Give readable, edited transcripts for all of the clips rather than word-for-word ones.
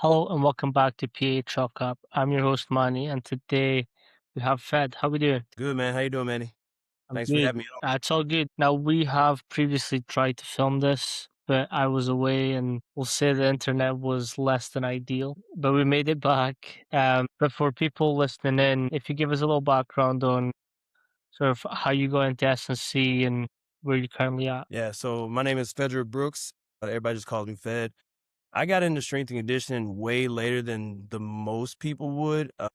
Hello and welcome back to PA Chalk Up. I'm your host Manny, and today we have Fed. How we doing? Good, man. How you doing, Manny? I'm Thanks for good. having me on. It's all good. Now we have previously tried to film this, but I was away, and we'll say the internet was less than ideal. But we made it back. But for people listening in, if you give us a little background on sort of how you got into S&C and where you're currently at. Yeah, so my name is Federick Brooks. Everybody just calls me Fed. I got into strength and conditioning way later than the most people would. I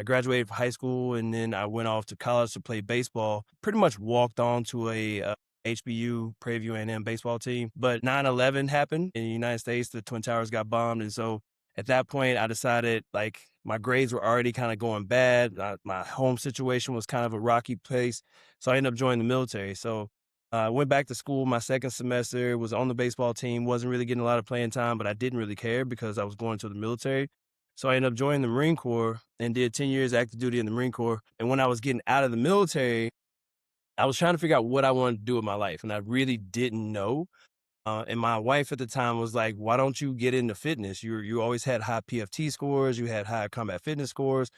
graduated from high school and then I went off to college to play baseball. Pretty much walked on to a HBU, Prairie View A&M baseball team. But 9/11 happened in the United States. The Twin Towers got bombed. And so at that point, I decided like my grades were already kind of going bad. My home situation was kind of a rocky place. So I ended up joining the military. So I went back to school my second semester, was on the baseball team, wasn't really getting a lot of playing time, but I didn't really care because I was going to the military. So I ended up joining the Marine Corps and did 10 years active duty in the Marine Corps. And when I was getting out of the military, I was trying to figure out what I wanted to do with my life. And I really didn't know. And my wife at the time was like, "Why don't you get into fitness? You always had high PFT scores, you had high combat fitness scores,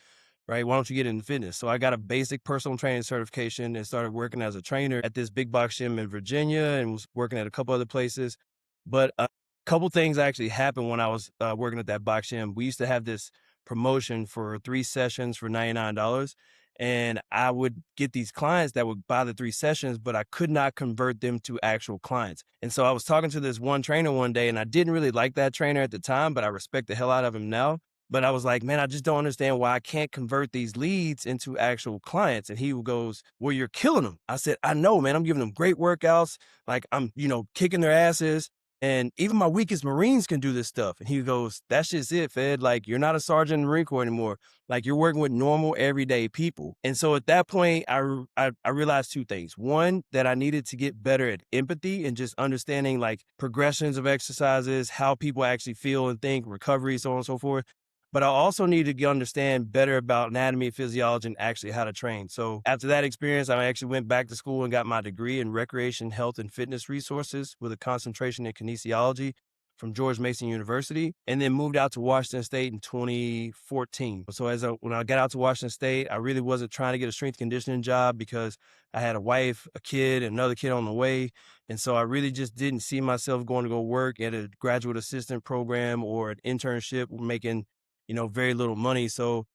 right? Why don't you get into fitness?" So I got a basic personal training certification and started working as a trainer at this big box gym in Virginia and was working at a couple other places. But a couple things actually happened when I was working at that box gym. We used to have this promotion for 3 sessions for $99. And I would get these clients that would buy the 3 sessions, but I could not convert them to actual clients. And so I was talking to this one trainer one day, and I didn't really like that trainer at the time, but I respect the hell out of him now. But I was like, man, I just don't understand why I can't convert these leads into actual clients. And he goes, well, you're killing them. I said, I know, man. I'm giving them great workouts. Like I'm, kicking their asses. And even my weakest Marines can do this stuff. And he goes, that's just it, Fed. Like, you're not a sergeant in the Marine Corps anymore. Like, you're working with normal, everyday people. And so at that point, I realized two things. One, that I needed to get better at empathy and just understanding like progressions of exercises, how people actually feel and think, recovery, so on and so forth. But I also needed to understand better about anatomy, physiology, and actually how to train. So after that experience, I actually went back to school and got my degree in recreation, health, and fitness resources with a concentration in kinesiology from George Mason University, and then moved out to Washington State in 2014. So when I got out to Washington State, I really wasn't trying to get a strength conditioning job because I had a wife, a kid, and another kid on the way. And so I really just didn't see myself going to go work at a graduate assistant program or an internship making very little money. So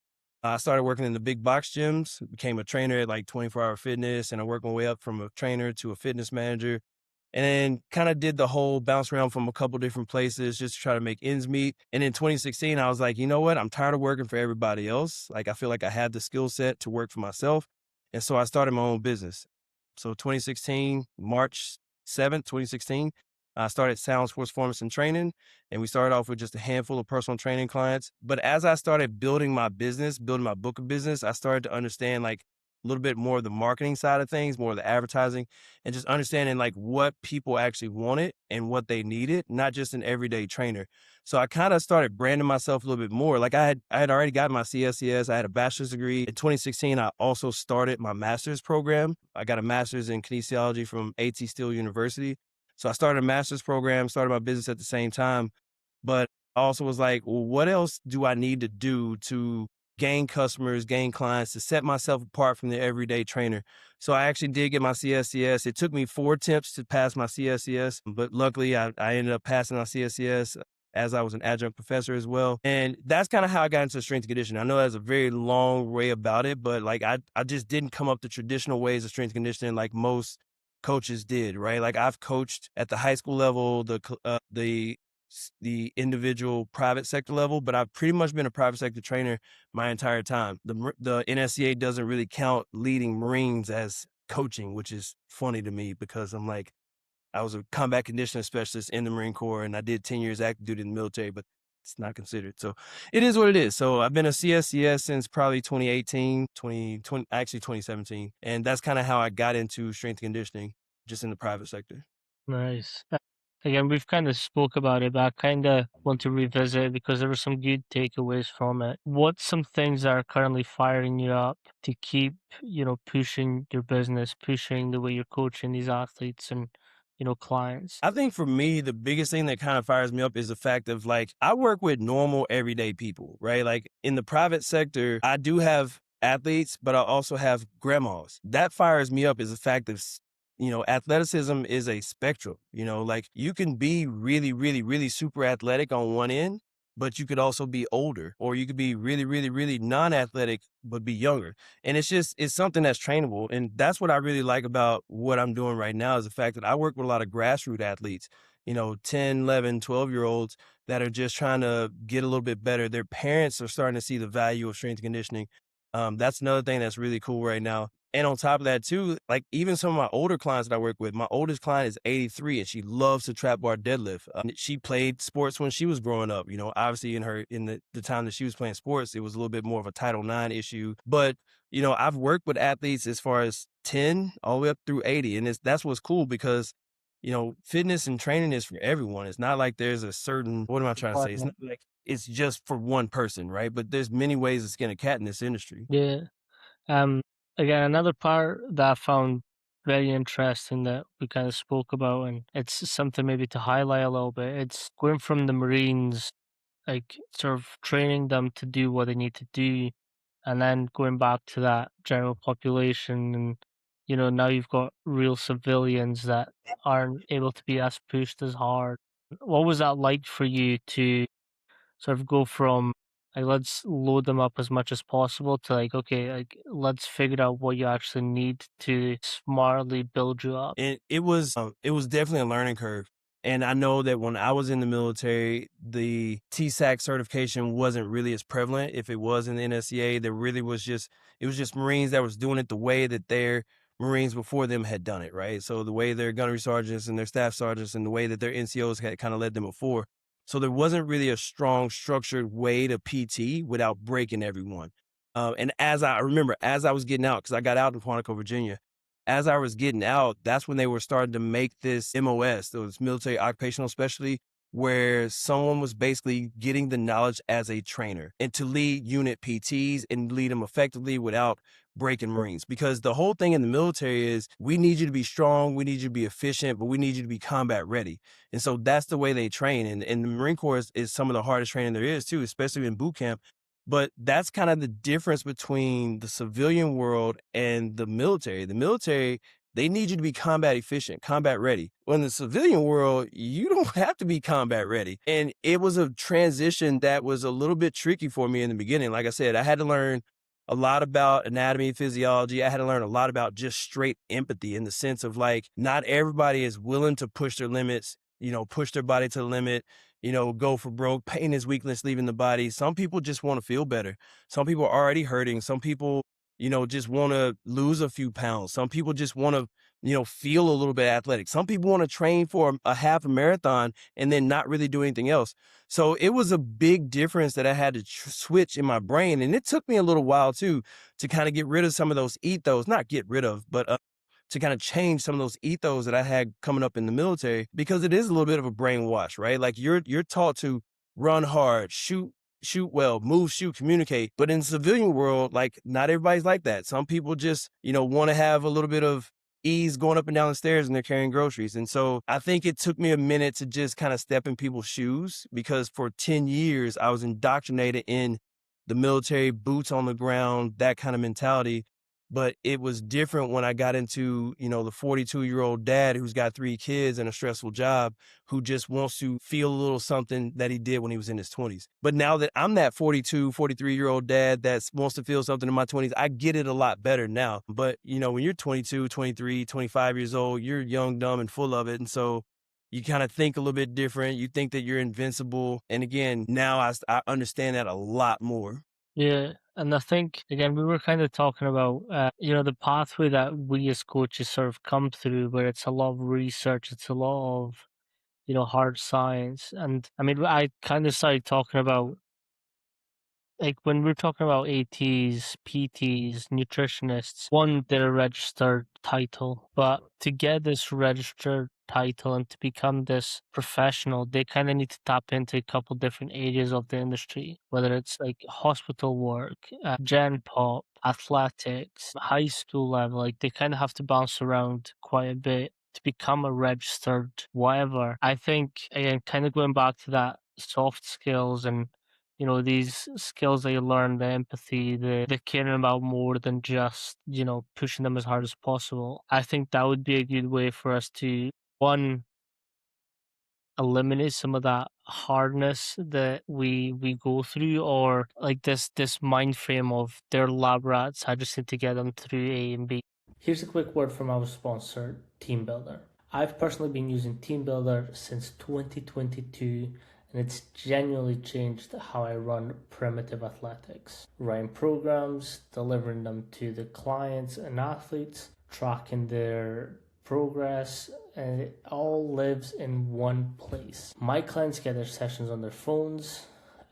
I started working in the big box gyms, became a trainer at like 24 Hour Fitness, and I worked my way up from a trainer to a fitness manager. And then kind of did the whole bounce around from a couple different places just to try to make ends meet. And in 2016, I was like, you know what? I'm tired of working for everybody else. Like, I feel like I have the skill set to work for myself. And so I started my own business. So 2016, March 7th, 2016, I started Sound Sports Performance and Training. And we started off with just a handful of personal training clients. But as I started building my business, building my book of business, I started to understand like a little bit more of the marketing side of things, more of the advertising, and just understanding like what people actually wanted and what they needed, not just an everyday trainer. So I kind of started branding myself a little bit more. Like I had already got my CSCS. I had a bachelor's degree. In 2016, I also started my master's program. I got a master's in kinesiology from AT Still University. So I started a master's program, started my business at the same time. But I also was like, well, what else do I need to do to gain customers, gain clients, to set myself apart from the everyday trainer? So I actually did get my CSCS. It took me 4 attempts to pass my CSCS, but luckily I ended up passing my CSCS as I was an adjunct professor as well. And that's kind of how I got into strength and conditioning. I know that's a very long way about it, but like I just didn't come up the traditional ways of strength and conditioning like most coaches did, right? Like I've coached at the high school level, the individual private sector level, but I've pretty much been a private sector trainer my entire time. The NSCA doesn't really count leading Marines as coaching, which is funny to me because I'm like, I was a combat conditioning specialist in the Marine Corps and I did 10 years active duty in the military, but it's not considered. So it is what it is. So I've been a CSCS since probably 2018, 2020, actually 2017. And that's kind of how I got into strength and conditioning just in the private sector. Nice. Again, we've kind of spoke about it, but I kind of want to revisit it because there were some good takeaways from it. What's some things that are currently firing you up to keep, pushing your business, pushing the way you're coaching these athletes and, clients? I think for me, the biggest thing that kind of fires me up is the fact of like, I work with normal everyday people, right? Like in the private sector, I do have athletes, but I also have grandmas. That fires me up is the fact of, athleticism is a spectrum, like you can be really, really, really super athletic on one end, but you could also be older, or you could be really, really, really non-athletic, but be younger. And it's something that's trainable. And that's what I really like about what I'm doing right now is the fact that I work with a lot of grassroots athletes, 10, 11, 12-year olds that are just trying to get a little bit better. Their parents are starting to see the value of strength and conditioning. That's another thing that's really cool right now. And on top of that too, like even some of my older clients that I work with, my oldest client is 83 and she loves to trap bar deadlift. She played sports when she was growing up, obviously in the time that she was playing sports, it was a little bit more of a Title IX issue. But, I've worked with athletes as far as 10 all the way up through 80. And that's what's cool because, fitness and training is for everyone. It's not like there's a certain, what am I trying to say? It's not like it's just for one person, right? But there's many ways to skin a cat in this industry. Yeah. Um, Again, another part that I found very interesting that we kind of spoke about, and it's something maybe to highlight a little bit. It's going from the Marines, like sort of training them to do what they need to do, and then going back to that general population. And, now you've got real civilians that aren't able to be as pushed as hard. What was that like for you to sort of go from like let's load them up as much as possible to like okay, like let's figure out what you actually need to smartly build you up? And it was definitely a learning curve. And I know that when I was in the military, the TSAC certification wasn't really as prevalent. If it was in the NSCA, there really was it was just Marines that was doing it the way that their Marines before them had done it, right? So the way their gunnery sergeants and their staff sergeants and the way that their NCOs had kind of led them before. So there wasn't really a strong structured way to PT without breaking everyone. And as I remember, as I was getting out, because I got out in Quantico, Virginia, as I was getting out, that's when they were starting to make this MOS, so this military occupational specialty, where someone was basically getting the knowledge as a trainer and to lead unit PTs and lead them effectively without breaking Marines. Because the whole thing in the military is we need you to be strong, we need you to be efficient, but we need you to be combat ready. And so that's the way they train. And the Marine Corps is some of the hardest training there is too, especially in boot camp. But that's kind of the difference between the civilian world and the military. The military, they need you to be combat efficient, combat ready. Well, in the civilian world, you don't have to be combat ready. And it was a transition that was a little bit tricky for me in the beginning. Like I said, I had to learn a lot about anatomy, physiology. I had to learn a lot about just straight empathy in the sense of like, not everybody is willing to push their limits, push their body to the limit, go for broke. Pain is weakness leaving the body. Some people just want to feel better. Some people are already hurting. Some people, just want to lose a few pounds. Some people just want to, feel a little bit athletic. Some people want to train for a half a marathon and then not really do anything else. So it was a big difference that I had to switch in my brain. And it took me a little while too, to kind of get rid of some of those ethos, not get rid of, but to kind of change some of those ethos that I had coming up in the military, because it is a little bit of a brainwash, right? Like you're taught to run hard, shoot well, move, shoot, communicate. But in the civilian world, like not everybody's like that. Some people just, want to have a little bit of ease going up and down the stairs and they're carrying groceries. And so I think it took me a minute to just kind of step in people's shoes, because for 10 years I was indoctrinated in the military, boots on the ground, that kind of mentality. But it was different when I got into, the 42-year-old dad who's got 3 kids and a stressful job, who just wants to feel a little something that he did when he was in his 20s. But now that I'm that 42, 43-year-old dad that wants to feel something in my 20s, I get it a lot better now. But, when you're 22, 23, 25 years old, you're young, dumb, and full of it. And so you kind of think a little bit different. You think that you're invincible. And again, now I understand that a lot more. Yeah, and I think again we were kind of talking about the pathway that we as coaches sort of come through, where it's a lot of research, it's a lot of hard science. And I mean, I kind of started talking about like when we're talking about ATs, PTs, nutritionists, one, they're a registered title, but to get this registered title and to become this professional, they kind of need to tap into a couple different areas of the industry, whether it's like hospital work, gen pop, athletics, high school level. Like they kind of have to bounce around quite a bit. to become a registered whatever. I think, again, kind of going back to that soft skills and, these skills that you learn, the empathy, the caring about more than just, pushing them as hard as possible. I think that would be a good way for us to, one, eliminate some of that hardness that we go through, or like this mind frame of they're lab rats, I just need to get them through A and B. Here's a quick word from our sponsor, TeamBuildr. I've personally been using TeamBuildr since 2022, and it's genuinely changed how I run primitive athletics. Writing programs, delivering them to the clients and athletes, tracking their progress, and it all lives in one place. My clients get their sessions on their phones.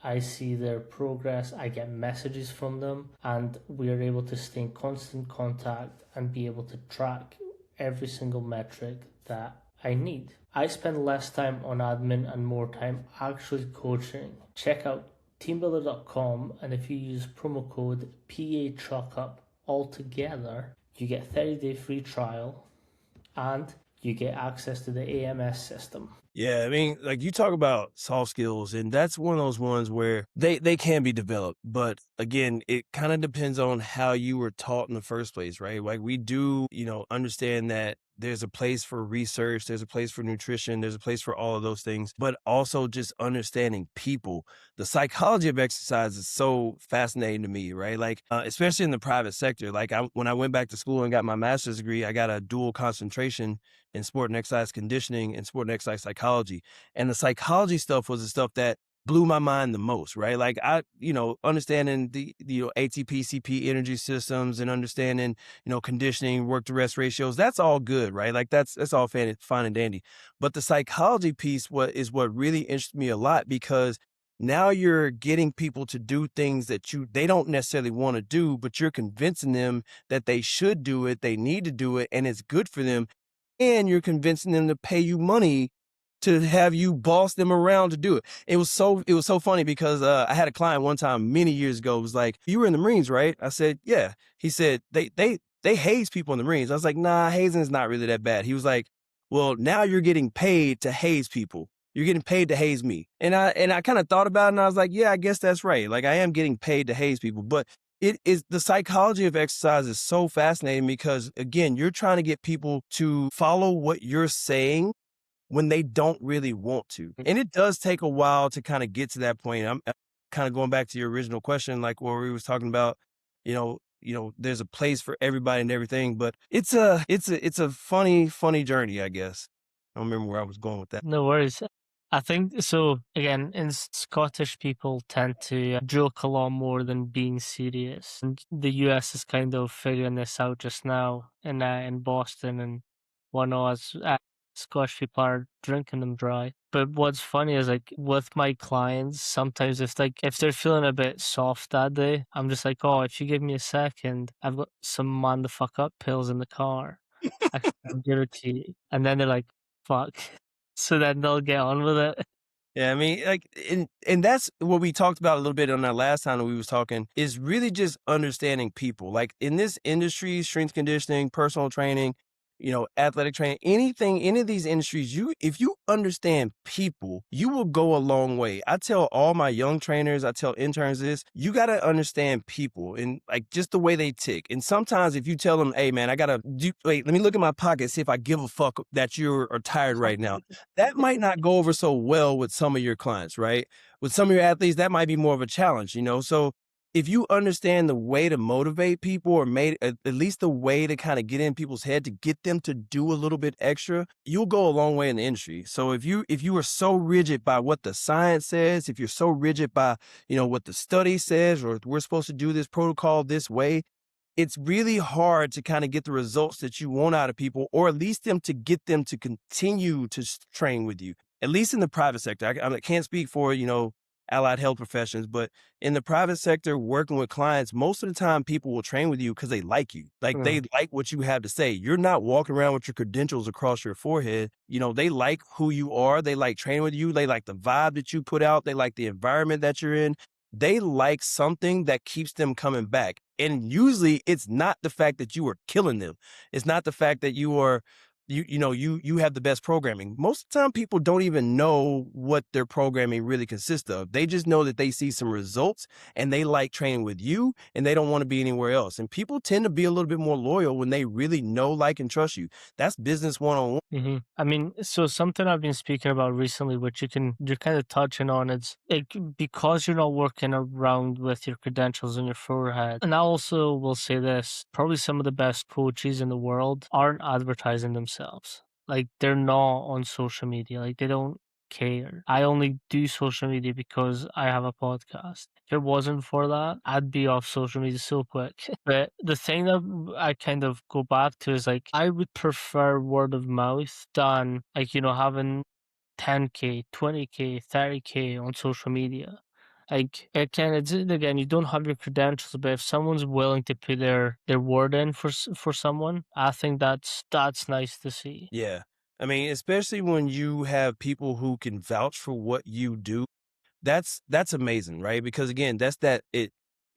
I see their progress, I get messages from them, and we are able to stay in constant contact and be able to track every single metric that I need. I spend less time on admin and more time actually coaching. Check out teambuildr.com, and if you use promo code PACHUCKUP altogether, you get 30-day free trial and you get access to the AMS system. Yeah, I mean, like you talk about soft skills, and that's one of those ones where they can be developed. But again, it kind of depends on how you were taught in the first place, right? Like we do, understand that there's a place for research, there's a place for nutrition, there's a place for all of those things, but also just understanding people. The psychology of exercise is so fascinating to me, right? Like, especially in the private sector. Like when I went back to school and got my master's degree, I got a dual concentration in sport and exercise conditioning and sport and exercise psychology. And the psychology stuff was the stuff that blew my mind the most, right? Like understanding the ATP, CP energy systems and understanding, conditioning, work to rest ratios, that's all good, right? Like that's all fine and dandy. But the psychology piece is what really interests me a lot, because now you're getting people to do things that they don't necessarily want to do, but you're convincing them that they should do it, they need to do it, and it's good for them. And you're convincing them to pay you money to have you boss them around to do it. It was so funny because I had a client one time many years ago. It was like, "You were in the Marines, right?" I said, "Yeah." He said, they haze people in the Marines." I was like, "Nah, hazing is not really that bad." He was like, "Well, now you're getting paid to haze people. You're getting paid to haze me." And I kind of thought about it, and I was like, "Yeah, I guess that's right. Like I am getting paid to haze people." But it is, the psychology of exercise is so fascinating because, again, you're trying to get people to follow what you're saying when they don't really want to. And it does take a while to kind of get to that point. I'm kind of going back to your original question, like where we was talking about, there's a place for everybody and everything, but it's a funny journey, I guess. I don't remember where I was going with that. No worries. I think so. Again, in Scottish people tend to joke a lot more than being serious. And the US is kind of figuring this out just now in Boston and whatnot, as Scottish people are drinking them dry. But what's funny is, like, with my clients, sometimes if they're feeling a bit soft that day, I'm just like, "Oh, if you give me a second, I've got some man the fuck up pills in the car. I'll give it to you." And then they're like, "Fuck." So then they'll get on with it. Yeah, I mean, like, and that's what we talked about a little bit on that last time that we was talking, is really just understanding people. Like in this industry, strength conditioning, personal training, athletic training, anything, any of these industries, if you understand people, you will go a long way. I tell all my young trainers, I tell interns this, you got to understand people and like just the way they tick. And sometimes if you tell them, "Hey man, wait, let me look in my pocket, see if I give a fuck that are tired right now." That might not go over so well with some of your clients, right? With some of your athletes, that might be more of a challenge, So if you understand the way to motivate people, or at least the way to kind of get in people's head to get them to do a little bit extra, you'll go a long way in the industry. So if you are so rigid by what the science says, if you're so rigid by, what the study says, or we're supposed to do this protocol this way, it's really hard to kind of get the results that you want out of people, or at least to get them to continue to train with you, at least in the private sector. I can't speak for, allied health professions, but in the private sector, working with clients, most of the time people will train with you because they like you. Like they like what you have to say. You're not walking around with your credentials across your forehead. They like who you are. They like training with you. They like the vibe that you put out. They like the environment that you're in. They like something that keeps them coming back. And usually it's not the fact that you are killing them. It's not the fact that you are you have the best programming. Most of the time people don't even know what their programming really consists of. They just know that they see some results and they like training with you and they don't want to be anywhere else. And people tend to be a little bit more loyal when they really know, like, and trust you. That's business one-on-one. I mean, so something I've been speaking about recently, which you're kind of touching on, it's like because you're not working around with your credentials on your forehead. And I also will say this: probably some of the best coaches in the world aren't advertising themselves. Like they're not on social media. Like they don't care. I only do social media because I have a podcast. If it wasn't for that, I'd be off social media so quick. But the thing that I kind of go back to is like I would prefer word of mouth than like, having 10K, 20K, 30K on social media. Like again, you don't have your credentials, but if someone's willing to put their word in for someone, I think that's nice to see. Yeah. I mean, especially when you have people who can vouch for what you do. That's amazing, right? Because again,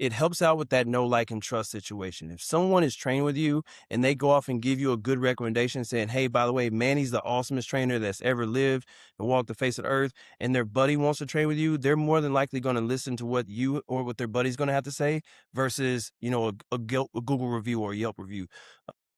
it helps out with that know, like, and trust situation. If someone is trained with you and they go off and give you a good recommendation saying, hey, by the way, Manny's the awesomest trainer that's ever lived and walked the face of the earth, and their buddy wants to train with you, they're more than likely going to listen to what you or what their buddy's going to have to say versus, a Google review or a Yelp review.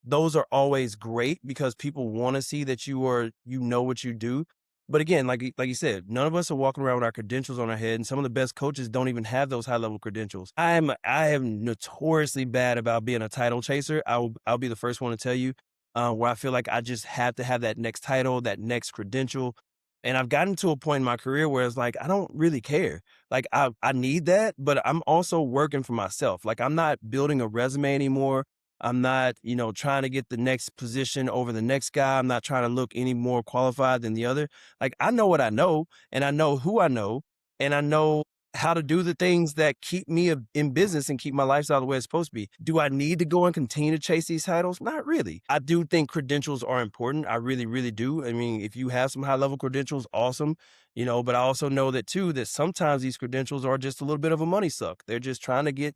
Those are always great because people want to see that you know what you do. But again, like you said, none of us are walking around with our credentials on our head, and some of the best coaches don't even have those high level credentials. I am notoriously bad about being a title chaser. I'll be the first one to tell you, where I feel like I just have to have that next title, that next credential. And I've gotten to a point in my career where it's like I don't really care. Like I need that, but I'm also working for myself. Like I'm not building a resume anymore. I'm not, trying to get the next position over the next guy. I'm not trying to look any more qualified than the other. Like I know what I know and I know who I know and I know how to do the things that keep me in business and keep my lifestyle the way it's supposed to be. Do I need to go and continue to chase these titles? Not really. I do think credentials are important. I really, really do. I mean, if you have some high level credentials, awesome, but I also know that too, that sometimes these credentials are just a little bit of a money suck. They're just trying to get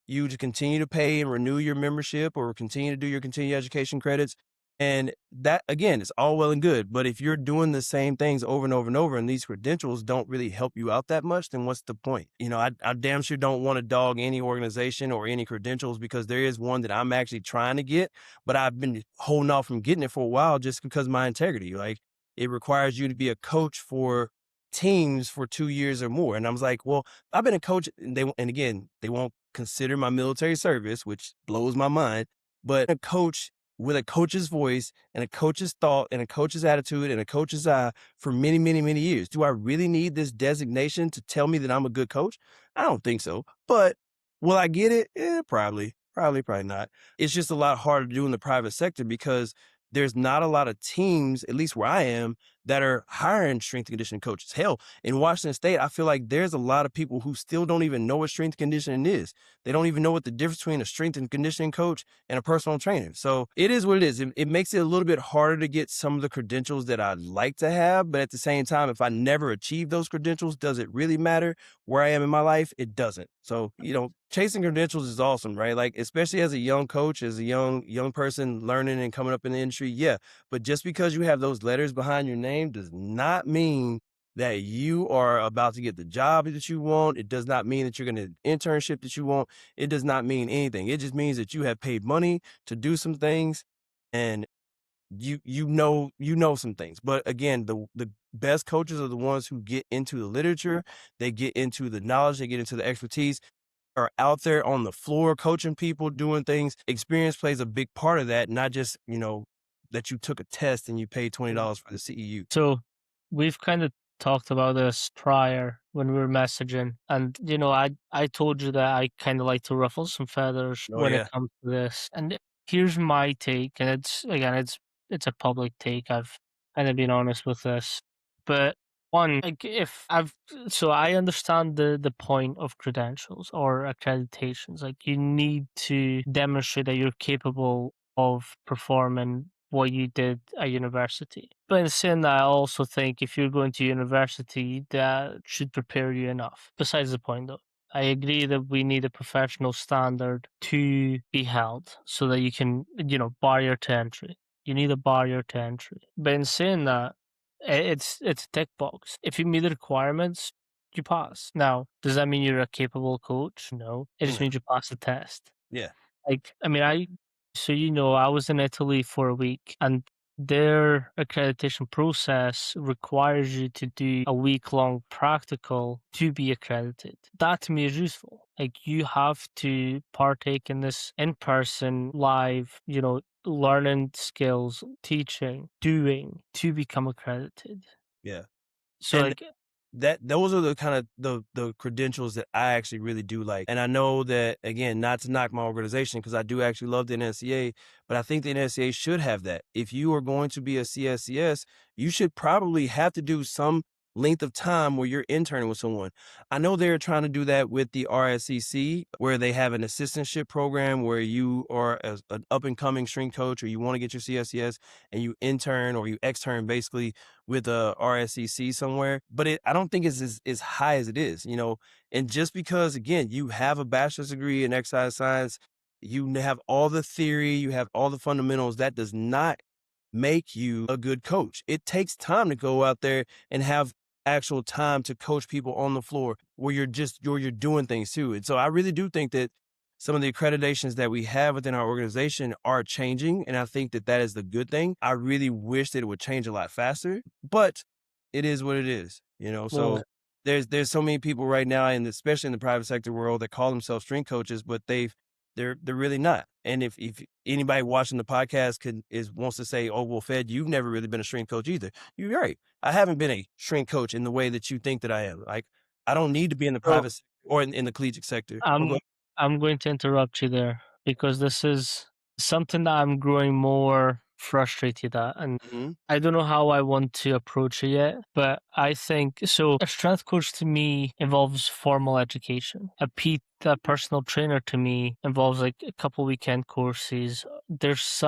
you to continue to pay and renew your membership or continue to do your continuing education credits. And that, again, is all well and good. But if you're doing the same things over and over and over, and these credentials don't really help you out that much, then what's the point? I damn sure don't want to dog any organization or any credentials because there is one that I'm actually trying to get, but I've been holding off from getting it for a while just because of my integrity. Like it requires you to be a coach for teams for 2 years or more. And I was like, well, I've been a coach, and again, they won't consider my military service, which blows my mind, but a coach with a coach's voice and a coach's thought and a coach's attitude and a coach's eye for many, many, many years. Do I really need this designation to tell me that I'm a good coach? I don't think so. But will I get it? Probably. Probably not. It's just a lot harder to do in the private sector because there's not a lot of teams, at least where I am, that are hiring strength and conditioning coaches. Hell, in Washington State, I feel like there's a lot of people who still don't even know what strength and conditioning is. They don't even know what the difference between a strength and conditioning coach and a personal trainer. So it is what it is. It makes it a little bit harder to get some of the credentials that I'd like to have. But at the same time, if I never achieve those credentials, does it really matter where I am in my life? It doesn't. So, chasing credentials is awesome, right? Like, especially as a young coach, as a young person learning and coming up in the industry. Yeah. But just because you have those letters behind your name does not mean that you are about to get the job that you want. It does not mean that you're going to internship that you want. It does not mean anything. It just means that you have paid money to do some things and you know some things. But again, the best coaches are the ones who get into the literature, they get into the knowledge, they get into the expertise, are out there on the floor coaching people, doing things. Experience plays a big part of that, not just, that you took a test and you paid $20 for the CEU. So we've kind of talked about this prior when we were messaging, and I told you that I kind of like to ruffle some feathers Oh when it yeah. comes to this. And here's my take, and it's a public take. I've kind of been honest with this, but one, like if I've so I understand the point of credentials or accreditations. Like you need to demonstrate that you're capable of performing what you did at university. But in saying that, I also think if you're going to university, that should prepare you enough. Besides the point, though, I agree that we need a professional standard to be held so that you can, barrier to entry. You need a barrier to entry. But in saying that, it's a tick box. If you meet the requirements, you pass. Now, does that mean you're a capable coach? No. It just No. means you pass the test. Yeah. Like, I mean, I was in Italy for a week, and their accreditation process requires you to do a week-long practical to be accredited. That to me is useful. Like, you have to partake in this in person, live, learning skills, teaching, doing to become accredited. Yeah. So, And like, those are the kind of the credentials that I actually really do like. And I know that, again, not to knock my organization, because I do actually love the NSCA, but I think the NSCA should have that. If you are going to be a CSCS, you should probably have to do some length of time where you're interning with someone. I know they're trying to do that with the RSCC, where they have an assistantship program where you are an up and coming strength coach, or you want to get your CSCS, and you intern or you extern basically with a RSCC somewhere, but I don't think it's as high as it is, and just because, again, you have a bachelor's degree in exercise science, you have all the theory, you have all the fundamentals, that does not make you a good coach. It takes time to go out there and have actual time to coach people on the floor where you're doing things too. And so I really do think that some of the accreditations that we have within our organization are changing, and I think that is the good thing. I really wish that it would change a lot faster, but it is what it is, well, so there's so many people right now, and especially in the private sector world, that call themselves strength coaches, but they're really not. And if anybody watching the podcast wants to say, "Oh, well, Fed, you've never really been a strength coach either," you're right. I haven't been a strength coach in the way that you think that I am. Like, I don't need to be in the so private sector or in the collegiate sector. Oh, go I'm I'm going to interrupt you there because this is something that I'm growing more frustrated at, and ahead. I don't know how I want to approach it yet, but I think so. A strength coach to me involves formal education. A personal trainer to me involves like a couple weekend courses. There's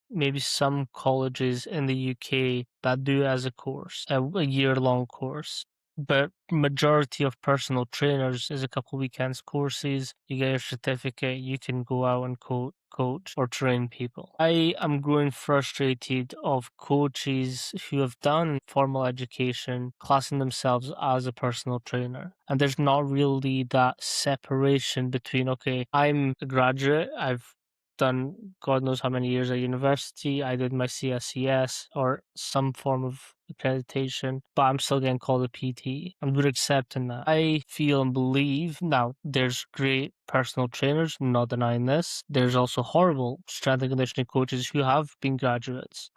maybe some colleges in the UK that do it as a course, a year-long course. But majority of personal trainers is a couple weekends courses. You get your certificate, you can go out and coach or train people. I am growing frustrated of coaches who have done formal education classing themselves as a personal trainer. And there's not really that separation between, okay, I'm a graduate, I've done God knows how many years at university. I did my CSCS or some form of accreditation, but I'm still getting called a PT. And we're accepting that. I feel and believe now there's great personal trainers, not denying this. There's also horrible strength and conditioning coaches who have been graduates.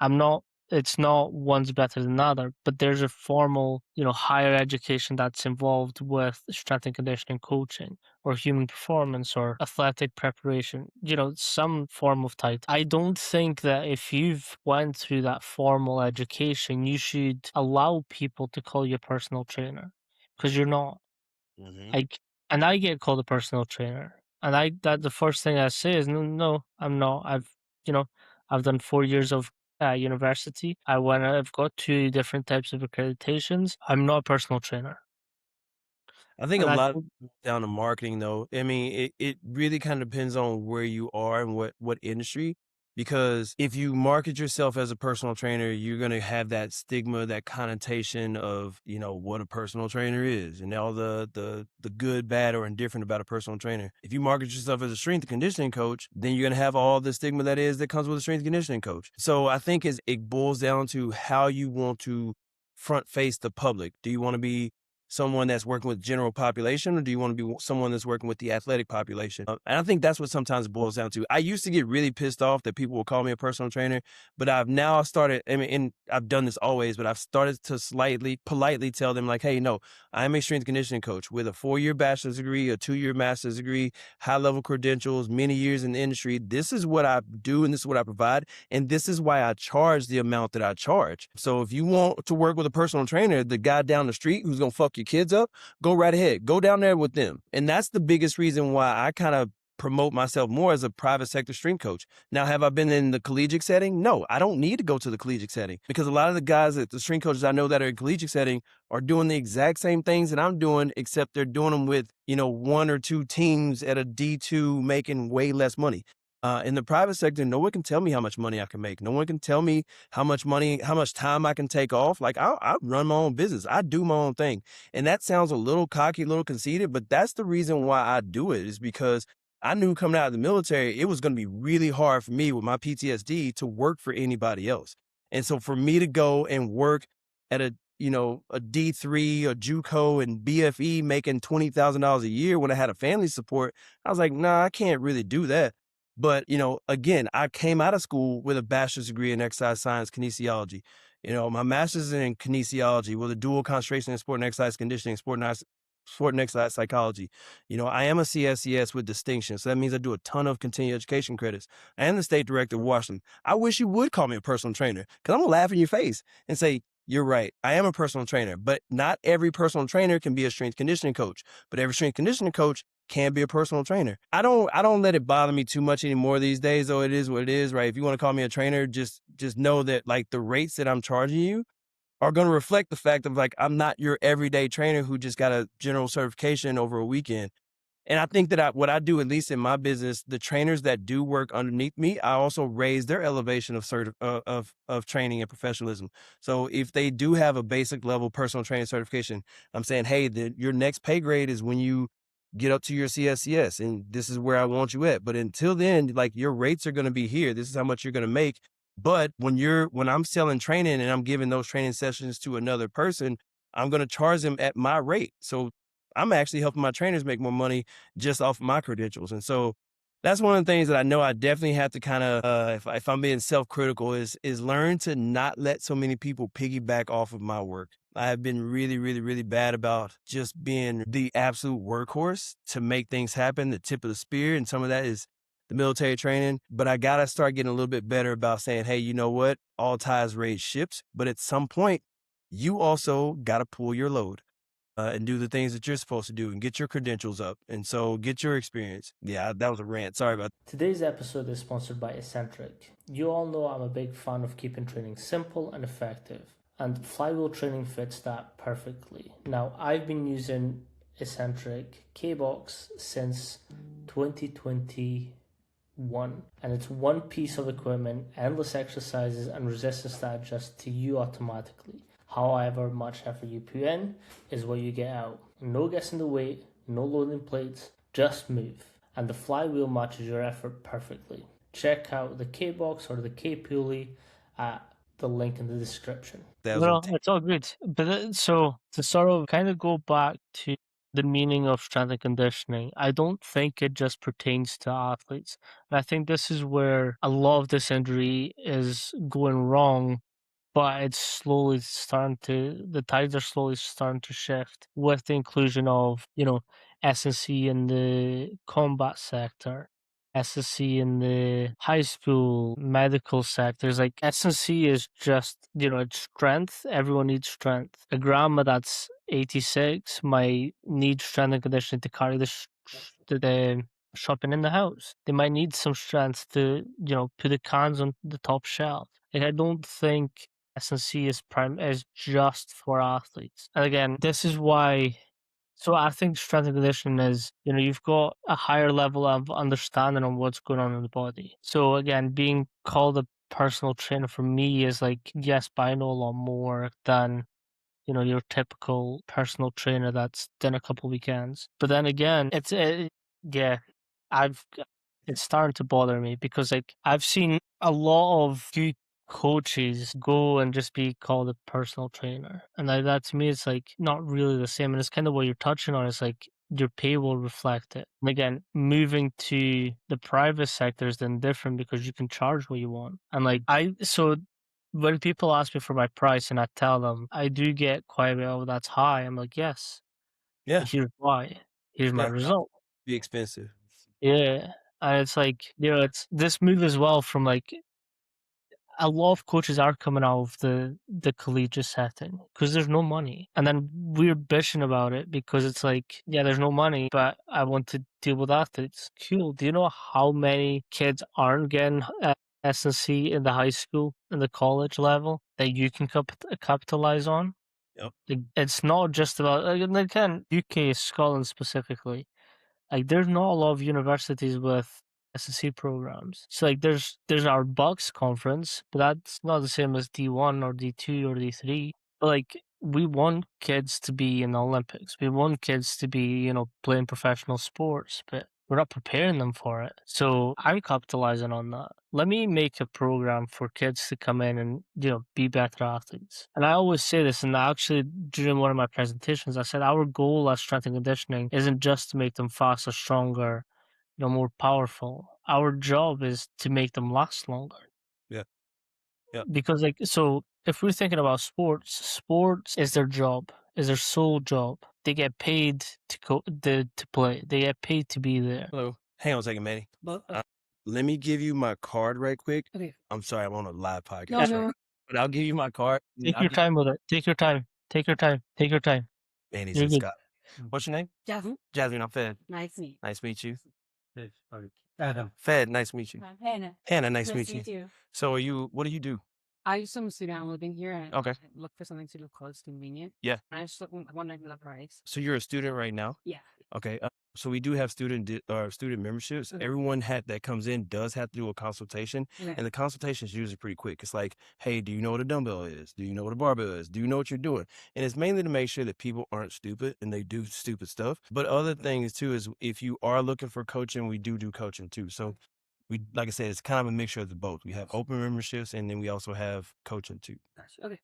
It's not one's better than the other, but there's a formal, higher education that's involved with strength and conditioning coaching or human performance or athletic preparation, some form of title. I don't think that if you've went through that formal education, you should allow people to call you a personal trainer because you're not. Mhm. Like, and I get called a personal trainer, and the first thing I say is, no, no, I'm not. You know, I've done 4 years of university. I've got two different types of accreditations. I'm not a personal trainer, I think a and I lot think down to marketing, though. I mean, it really kind of depends on where you are and what industry. Because if you market yourself as a personal trainer, you're gonna have that stigma, that connotation of, what a personal trainer is, and all the good, bad, or indifferent about a personal trainer. If you market yourself as a strength and conditioning coach, then you're gonna have all the stigma that comes with a strength and conditioning coach. So I think it boils down to how you want to front face the public. Do you want to be someone that's working with general population, or do you want to be someone that's working with the athletic population? And I think that's what sometimes it boils down to. I used to get really pissed off that people will call me a personal trainer, but I've now started, I mean, and I've done this always, but I've started to slightly politely tell them, like, hey, no, I'm a strength and conditioning coach with a 4-year bachelor's degree, a 2-year master's degree, high level credentials, many years in the industry. This is what I do, and this is what I provide, and this is why I charge the amount that I charge. So if you want to work with a personal trainer, the guy down the street who's gonna fuck your kids up, go right ahead. Go down there with them. And that's the biggest reason why I kind of promote myself more as a private sector strength coach. Now, have I been in the collegiate setting? No, I don't need to go to the collegiate setting, because a lot of the guys the strength coaches I know that are in collegiate setting are doing the exact same things that I'm doing, except they're doing them with, 1 or 2 teams at a D2 making way less money. In the private sector, no one can tell me how much money I can make. No one can tell me how much time I can take off. Like I run my own business. I do my own thing. And that sounds a little cocky, a little conceited, but that's the reason why I do it is because I knew coming out of the military, it was going to be really hard for me with my PTSD to work for anybody else. And so for me to go and work at a D3, a JUCO and BFE making $20,000 a year when I had a family support, I was like, nah, I can't really do that. But, again, I came out of school with a bachelor's degree in exercise science, kinesiology. My master's in kinesiology with a dual concentration in sport and exercise conditioning, sport and exercise psychology. I am a CSCS with distinction. So that means I do a ton of continuing education credits. I am the state director of Washington. I wish you would call me a personal trainer because I'm going to laugh in your face and say, you're right. I am a personal trainer, but not every personal trainer can be a strength conditioning coach, but every strength conditioning coach can be a personal trainer. I don't let it bother me too much anymore these days, though it is what it is, right? If you want to call me a trainer, just know that like the rates that I'm charging you are going to reflect the fact of like I'm not your everyday trainer who just got a general certification over a weekend. And I think that what I do, at least in my business, the trainers that do work underneath me, I also raise their elevation of training and professionalism. So if they do have a basic level personal training certification, I'm saying, hey, your next pay grade is when you get up to your CSCS, and this is where I want you at. But until then, like your rates are going to be here. This is how much you're going to make. But when I'm selling training and I'm giving those training sessions to another person, I'm going to charge them at my rate. So I'm actually helping my trainers make more money just off of my credentials. And so that's one of the things that I know I definitely have to kind of, if I'm being self-critical, is learn to not let so many people piggyback off of my work. I have been really, really, really bad about just being the absolute workhorse to make things happen, the tip of the spear. And some of that is the military training. But I got to start getting a little bit better about saying, hey, you know what? All tides raise ships. But at some point, you also got to pull your load and do the things that you're supposed to do and get your credentials up. And so get your experience. Yeah, that was a rant. Sorry about that. Today's episode is sponsored by Eccentric. You all know I'm a big fan of keeping training simple and effective, and flywheel training fits that perfectly. Now, I've been using Eccentric K-Box since 2021, and it's one piece of equipment, endless exercises, and resistance that adjust to you automatically. However much effort you put in is what you get out. No guessing the weight, no loading plates, just move. And the flywheel matches your effort perfectly. Check out the K-Box or the K-Pulley at the link in the description. No, it's all good. But so to sort of kind of go back to the meaning of strength and conditioning, I don't think it just pertains to athletes. And I think this is where a lot of this injury is going wrong, but it's slowly the tides are slowly starting to shift with the inclusion of, S&C in the combat sector, S&C in the high school medical sectors. Like S&C is just, it's strength. Everyone needs strength. A grandma that's 86 might need strength and conditioning to carry the shopping in the house. They might need some strength to, put the cans on the top shelf. Like, I don't think S&C is just for athletes. And again, this is why. So I think strength and conditioning is, you've got a higher level of understanding on what's going on in the body. So again, being called a personal trainer for me is like, yes, but I know a lot more than, your typical personal trainer that's done a couple weekends. But then again, yeah, I've it's starting to bother me because like I've seen a lot of good coaches go and just be called a personal trainer, and that to me it's like not really the same. And it's kind of what you're touching on. It's like your pay will reflect it. And again, moving to the private sector is then different because you can charge what you want. And like so when people ask me for my price and I tell them I do get quite a bit, oh, that's high. I'm like, yes, Yeah. here's why. Here's my Yeah. result. Be expensive. Yeah. And it's like, it's this move as well from like a lot of coaches are coming out of the collegiate setting because there's no money. And then we're bitching about it because it's like, yeah, there's no money, but I want to deal with athletes. Cool. Do you know how many kids aren't getting S&C in the high school and the college level that you can capitalize on? Yep. Like, it's not just about, like, and again, UK, Scotland specifically. Like, there's not a lot of universities with SSC programs. So like there's our box conference, but that's not the same as D1 or D2 or D3. But like we want kids to be in the Olympics. We want kids to be, playing professional sports, but we're not preparing them for it. So I'm capitalizing on that. Let me make a program for kids to come in and, be better athletes. And I always say this, and actually during one of my presentations, I said our goal as strength and conditioning isn't just to make them faster, stronger, more powerful. Our job is to make them last longer. Yeah. Yeah. Because so if we're thinking about sports is their job, is their sole job. They get paid to play. They get paid to be there. Hello. Hang on a second, Manny. Let me give you my card right quick. Okay. I'm sorry, I'm on a live podcast. No. But I'll give you my card. Take your time with it. Take your time. Take your time. Take your time. Manny's You're in good. Scott. What's your name? Jasmine. Jasmine, I'm Fed. Nice to meet you. Nice to meet you. Adam. Fed, nice to meet you. Hannah. Hannah, nice to meet you. So what do you do? I just am a student. I'm living here and Okay. I look for something super close, convenient. Yeah. And I just wondering the price. So you're a student right now? Yeah. Okay. So we do have student memberships. Okay. Everyone that comes in does have to do a consultation, Okay. and the consultation is usually pretty quick. It's like, hey, do you know what a dumbbell is? Do you know what a barbell is? Do you know what you're doing? And it's mainly to make sure that people aren't stupid and they do stupid stuff. But other things too is if you are looking for coaching, we do coaching too. So we, like I said, it's kind of a mixture of the both. We have open memberships, and then we also have coaching too. Gotcha. Okay.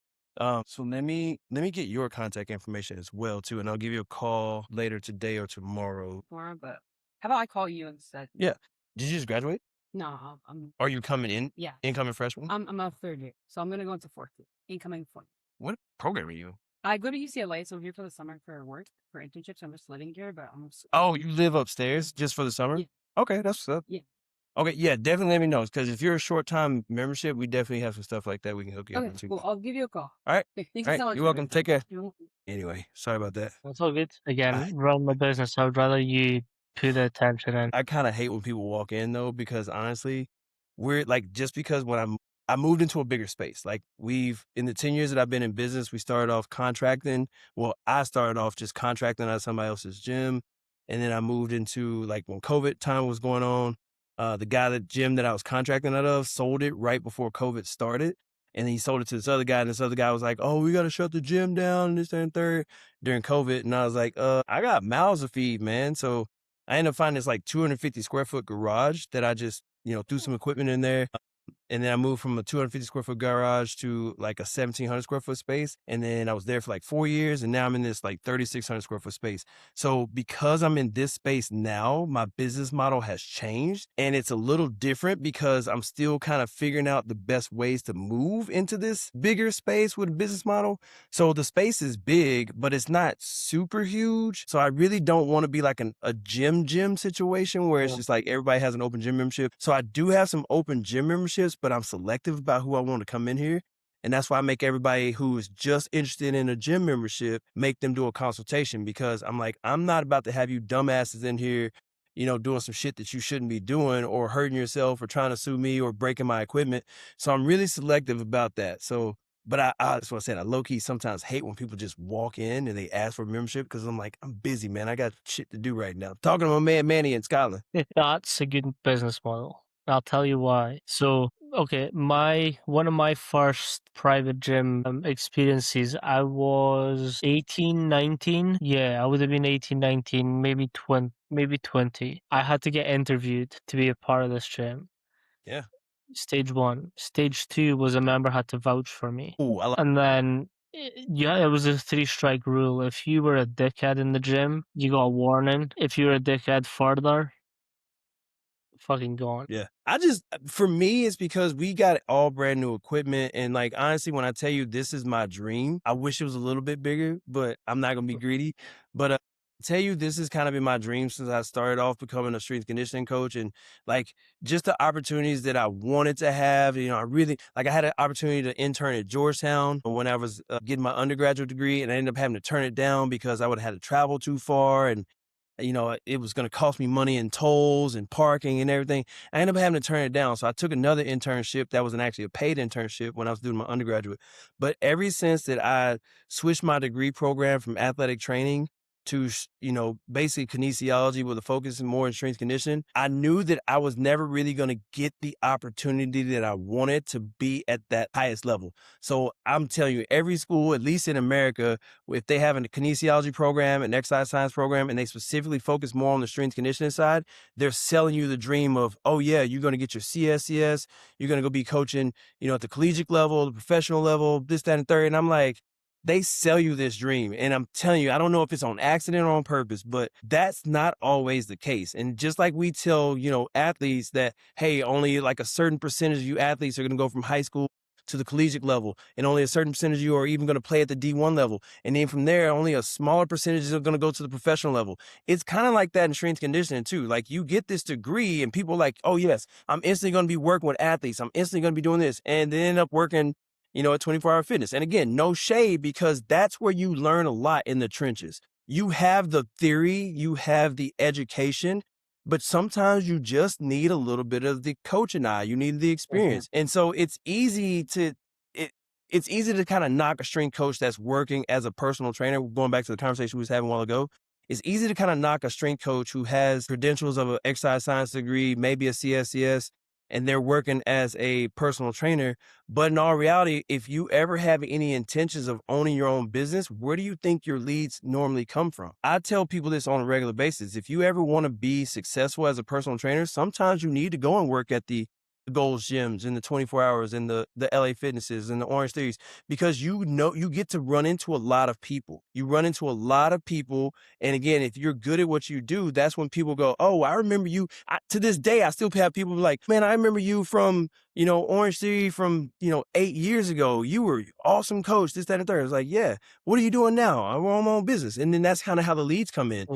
So let me get your contact information as well too, and I'll give you a call later today or tomorrow. Tomorrow, but how about I call you instead? Yeah. Did you just graduate? No, I'm. Are you coming in? Yeah. Incoming freshman? I'm a third year, so I'm gonna go into fourth year. Incoming fourth. What program are you? I go to UCLA, so I'm here for the summer for work, for internships. I'm just living here, but I'm. Oh, you live upstairs just for the summer? Yeah. Okay, that's what's up. Yeah. Okay, yeah, definitely let me know, because if you're a short-time membership, we definitely have some stuff like that we can hook you up Okay, into. cool. I'll give you a call. All right. Thank you All right, so much. you're welcome. Take care. You're welcome. Anyway, sorry about that. That's all good. Again, Alright. run my business. I would rather you put the attention in. I kind of hate when people walk in though, because honestly, we're like, just because when I moved into a bigger space, like in the 10 years that I've been in business, we started off contracting. Well, I started off just contracting out of somebody else's gym. And then I moved into, like, when COVID time was going on, the gym that I was contracting out of sold it right before COVID started. And then he sold it to this other guy, and this other guy was like, oh, we got to shut the gym down, and this, that, and third, during COVID. And I was like, I got mouths to feed, man. So I ended up finding this like 250 square foot garage that I just, threw some equipment in there. And then I moved from a 250 square foot garage to like a 1,700 square foot space. And then I was there for like 4 years. And now I'm in this like 3,600 square foot space. So because I'm in this space now, my business model has changed. And it's a little different because I'm still kind of figuring out the best ways to move into this bigger space with a business model. So the space is big, but it's not super huge. So I really don't want to be like a gym situation where it's just like everybody has an open gym membership. So I do have some open gym memberships, but I'm selective about who I want to come in here. And that's why I make everybody who is just interested in a gym membership, make them do a consultation, because I'm like, I'm not about to have you dumbasses in here, doing some shit that you shouldn't be doing, or hurting yourself, or trying to sue me, or breaking my equipment. So I'm really selective about that. So, but that's what I said. I low-key sometimes hate when people just walk in and they ask for membership, because I'm like, I'm busy, man. I got shit to do right now. Talking to my man Manny in Scotland. That's a good business model. I'll tell you why. So, okay, one of my first private gym experiences, I was 18, 19. Yeah, I would have been 18, 19, maybe 20. I had to get interviewed to be a part of this gym. Yeah. Stage 1. Stage 2 was a member had to vouch for me. Ooh, And then, it was a 3-strike rule. If you were a dickhead in the gym, you got a warning. If you were a dickhead further, fucking gone. Yeah. For me, it's because we got all brand new equipment. And like, honestly, when I tell you this is my dream, I wish it was a little bit bigger, but I'm not going to be greedy. But tell you, this has kind of been my dream since I started off becoming a strength conditioning coach. And like, just the opportunities that I wanted to have, I really, like, I had an opportunity to intern at Georgetown when I was getting my undergraduate degree, and I ended up having to turn it down because I would have had to travel too far, and it was going to cost me money in tolls and parking and everything. I ended up having to turn it down. So I took another internship that wasn't actually a paid internship when I was doing my undergraduate. But ever since that I switched my degree program from athletic training to, basically kinesiology with a focus more in strength conditioning, I knew that I was never really going to get the opportunity that I wanted to be at that highest level. So I'm telling you, every school, at least in America, if they have a kinesiology program, an exercise science program, and they specifically focus more on the strength conditioning side, they're selling you the dream of, oh yeah, you're going to get your CSCS, you're going to go be coaching, at the collegiate level, the professional level, this, that, and third. And I'm like, they sell you this dream. And I'm telling you, I don't know if it's on accident or on purpose, but that's not always the case. And just like we tell, athletes that, hey, only like a certain percentage of you athletes are going to go from high school to the collegiate level, and only a certain percentage of you are even going to play at the D1 level. And then from there, only a smaller percentage are going to go to the professional level. It's kind of like that in strength conditioning too. Like you get this degree and people are like, oh yes, I'm instantly going to be working with athletes. I'm instantly going to be doing this. And they end up working at 24-hour fitness. And again, no shade, because that's where you learn a lot in the trenches. You have the theory, you have the education, but sometimes you just need a little bit of the coaching eye. You need the experience. And so it's easy to kind of knock a strength coach that's working as a personal trainer. Going back to the conversation we was having a while ago, it's easy to kind of knock a strength coach who has credentials of an exercise science degree, maybe a CSCS, and they're working as a personal trainer. But in all reality, if you ever have any intentions of owning your own business, where do you think your leads normally come from? I tell people this on a regular basis. If you ever want to be successful as a personal trainer, sometimes you need to go and work at the Gold's gyms and the 24 hours and the LA Fitnesses and the Orange Theories, because you get to run into a lot of people. You run into a lot of people. And again, if you're good at what you do, that's when people go, oh, I remember you. To this day, I still have people like, man, I remember you from, Orange Theory from, 8 years ago. You were awesome coach, this, that, and third. It's like, yeah, what are you doing now? I run my own business. And then that's kind of how the leads come in.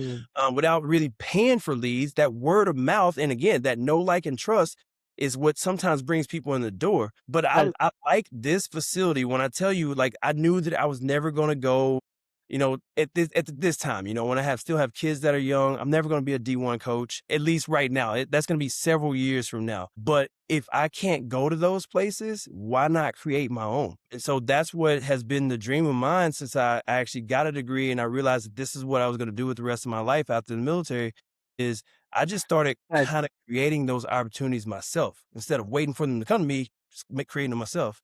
Without really paying for leads, that word of mouth. And again, that know, like, and trust is what sometimes brings people in the door. But I like this facility. When I tell you, like, I knew that I was never going to go, at this time, when I still have kids that are young, I'm never going to be a D1 coach, at least right now. That's going to be several years from now. But if I can't go to those places, why not create my own? And so that's what has been the dream of mine since I actually got a degree, and I realized that this is what I was going to do with the rest of my life after the military. Is I just started kind of creating those opportunities myself instead of waiting for them to come to me, just creating them myself.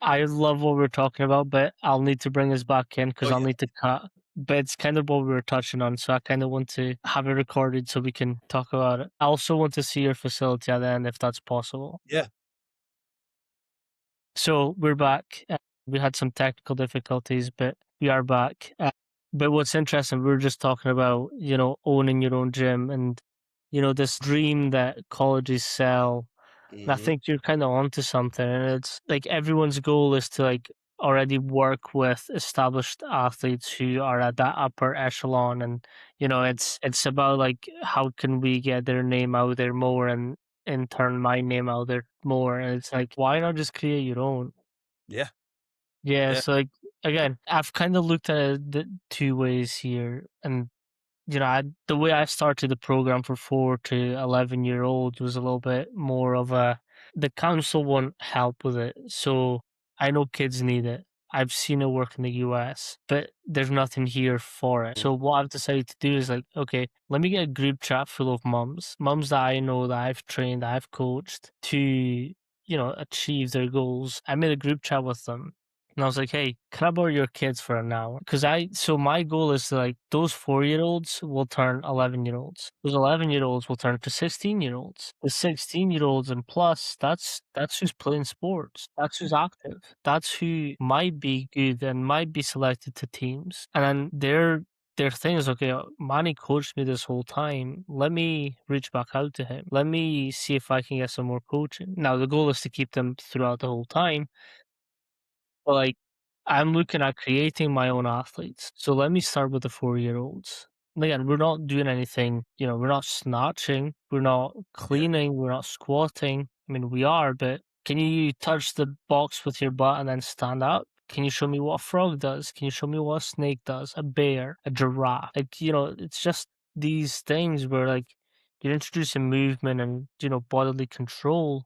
I love what we're talking about, but I'll need to bring this back in because Oh I'll yeah. need to cut. But it's kind of what we were touching on, so I kind of want to have it recorded so we can talk about it. I also want to see your facility at the end if that's possible. Yeah. So we're back. We had some technical difficulties, but we are back. But what's interesting, we were just talking about, owning your own gym and, this dream that colleges sell. And I think you're kind of onto something. And it's like everyone's goal is to already work with established athletes who are at that upper echelon. And, it's about how can we get their name out there more and in turn my name out there more. And it's like, why not just create your own? Yeah. Yeah, Yeah. so again, I've kind of looked at it the two ways here, and the way I started the program for 4 to 11-year-olds was a little bit more of the council won't help with it, so I know kids need it. I've seen it work in the US, but there's nothing here for it. So what I've decided to do is okay, let me get a group chat full of mums that I know, that I've trained, that I've coached to, achieve their goals. I made a group chat with them. And I was like, hey, can I borrow your kids for an hour? So my goal is to those 4-year-olds will turn 11-year-olds. Those 11-year-olds will turn to 16-year-olds. The 16-year-olds and plus, that's who's playing sports. That's who's active. That's who might be good and might be selected to teams. And then their thing is, okay, Manny coached me this whole time. Let me reach back out to him. Let me see if I can get some more coaching. Now, the goal is to keep them throughout the whole time. But I'm looking at creating my own athletes. So let me start with the 4-year-olds. And again, we're not doing anything, we're not snatching, we're not cleaning, we're not squatting. I mean, we are, but can you touch the box with your butt and then stand up? Can you show me what a frog does? Can you show me what a snake does? A bear, a giraffe? It's just these things where you're introducing movement and, bodily control.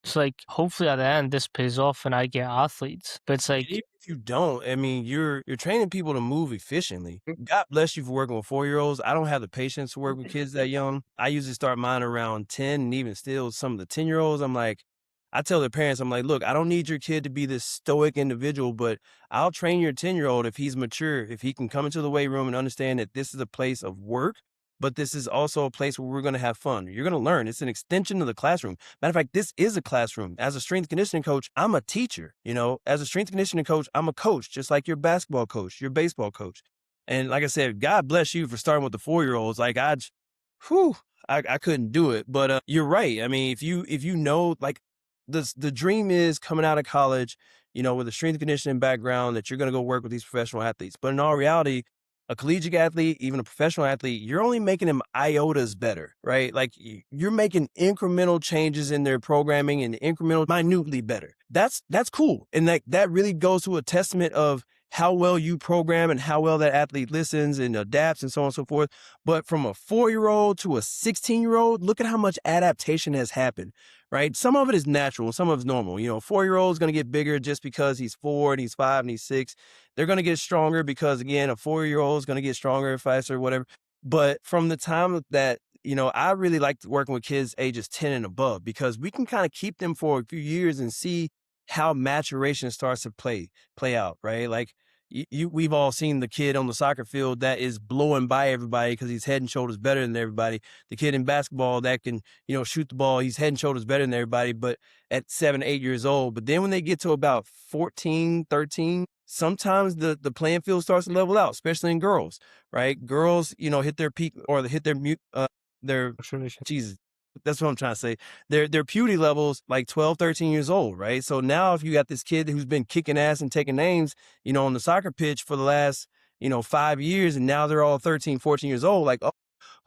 It's like, hopefully at the end, this pays off and I get athletes. But it's like, even if you don't, I mean, you're training people to move efficiently. God bless you for working with 4-year-olds. I don't have the patience to work with kids that young. I usually start mine around 10, and even still, some of the 10-year-olds, I'm like, I tell their parents, I'm like, look, I don't need your kid to be this stoic individual, but I'll train your 10-year-old if he's mature, if he can come into the weight room and understand that this is a place of work, but this is also a place where we're going to have fun. You're going to learn. It's an extension of the classroom. Matter of fact, this is a classroom. As a strength and conditioning coach, I'm a teacher. You know, as a strength and conditioning coach, I'm a coach, just like your basketball coach, your baseball coach. And like I said, God bless you for starting with the 4-year-olds. Like I couldn't do it. But you're right. I mean, if you know, like the dream is coming out of college, you know, with a strength and conditioning background, that you're going to go work with these professional athletes. But in all reality, a collegiate athlete, even a professional athlete, you're only making them iotas better, right? Like you're making incremental changes in their programming and incremental, minutely better. That's cool. And that really goes to a testament of how well you program and how well that athlete listens and adapts and so on and so forth. But from a 4-year-old to a 16-year-old, look at how much adaptation has happened, right? Some of it is natural, some of it's normal. You know, a 4-year-old is going to get bigger just because he's 4 and he's 5 and he's 6. They're going to get stronger because, again, a 4-year-old is going to get stronger, faster, whatever. But from the time that, you know, I really like working with kids ages 10 and above, because we can kind of keep them for a few years and see how maturation starts to play out, right? Like we've all seen the kid on the soccer field that is blowing by everybody because he's head and shoulders better than everybody. The kid in basketball that can, you know, shoot the ball, he's head and shoulders better than everybody, but at 7, 8 years old. But then when they get to about 14, 13, sometimes the playing field starts to level out, especially in girls, right? Girls, you know, hit their peak or hit their Jesus. That's what I'm trying to say. Their puberty levels like 12, 13 years old, right? So now if you got this kid who's been kicking ass and taking names, you know, on the soccer pitch for the last, you know, 5 years, and now they're all 13, 14 years old, like, oh,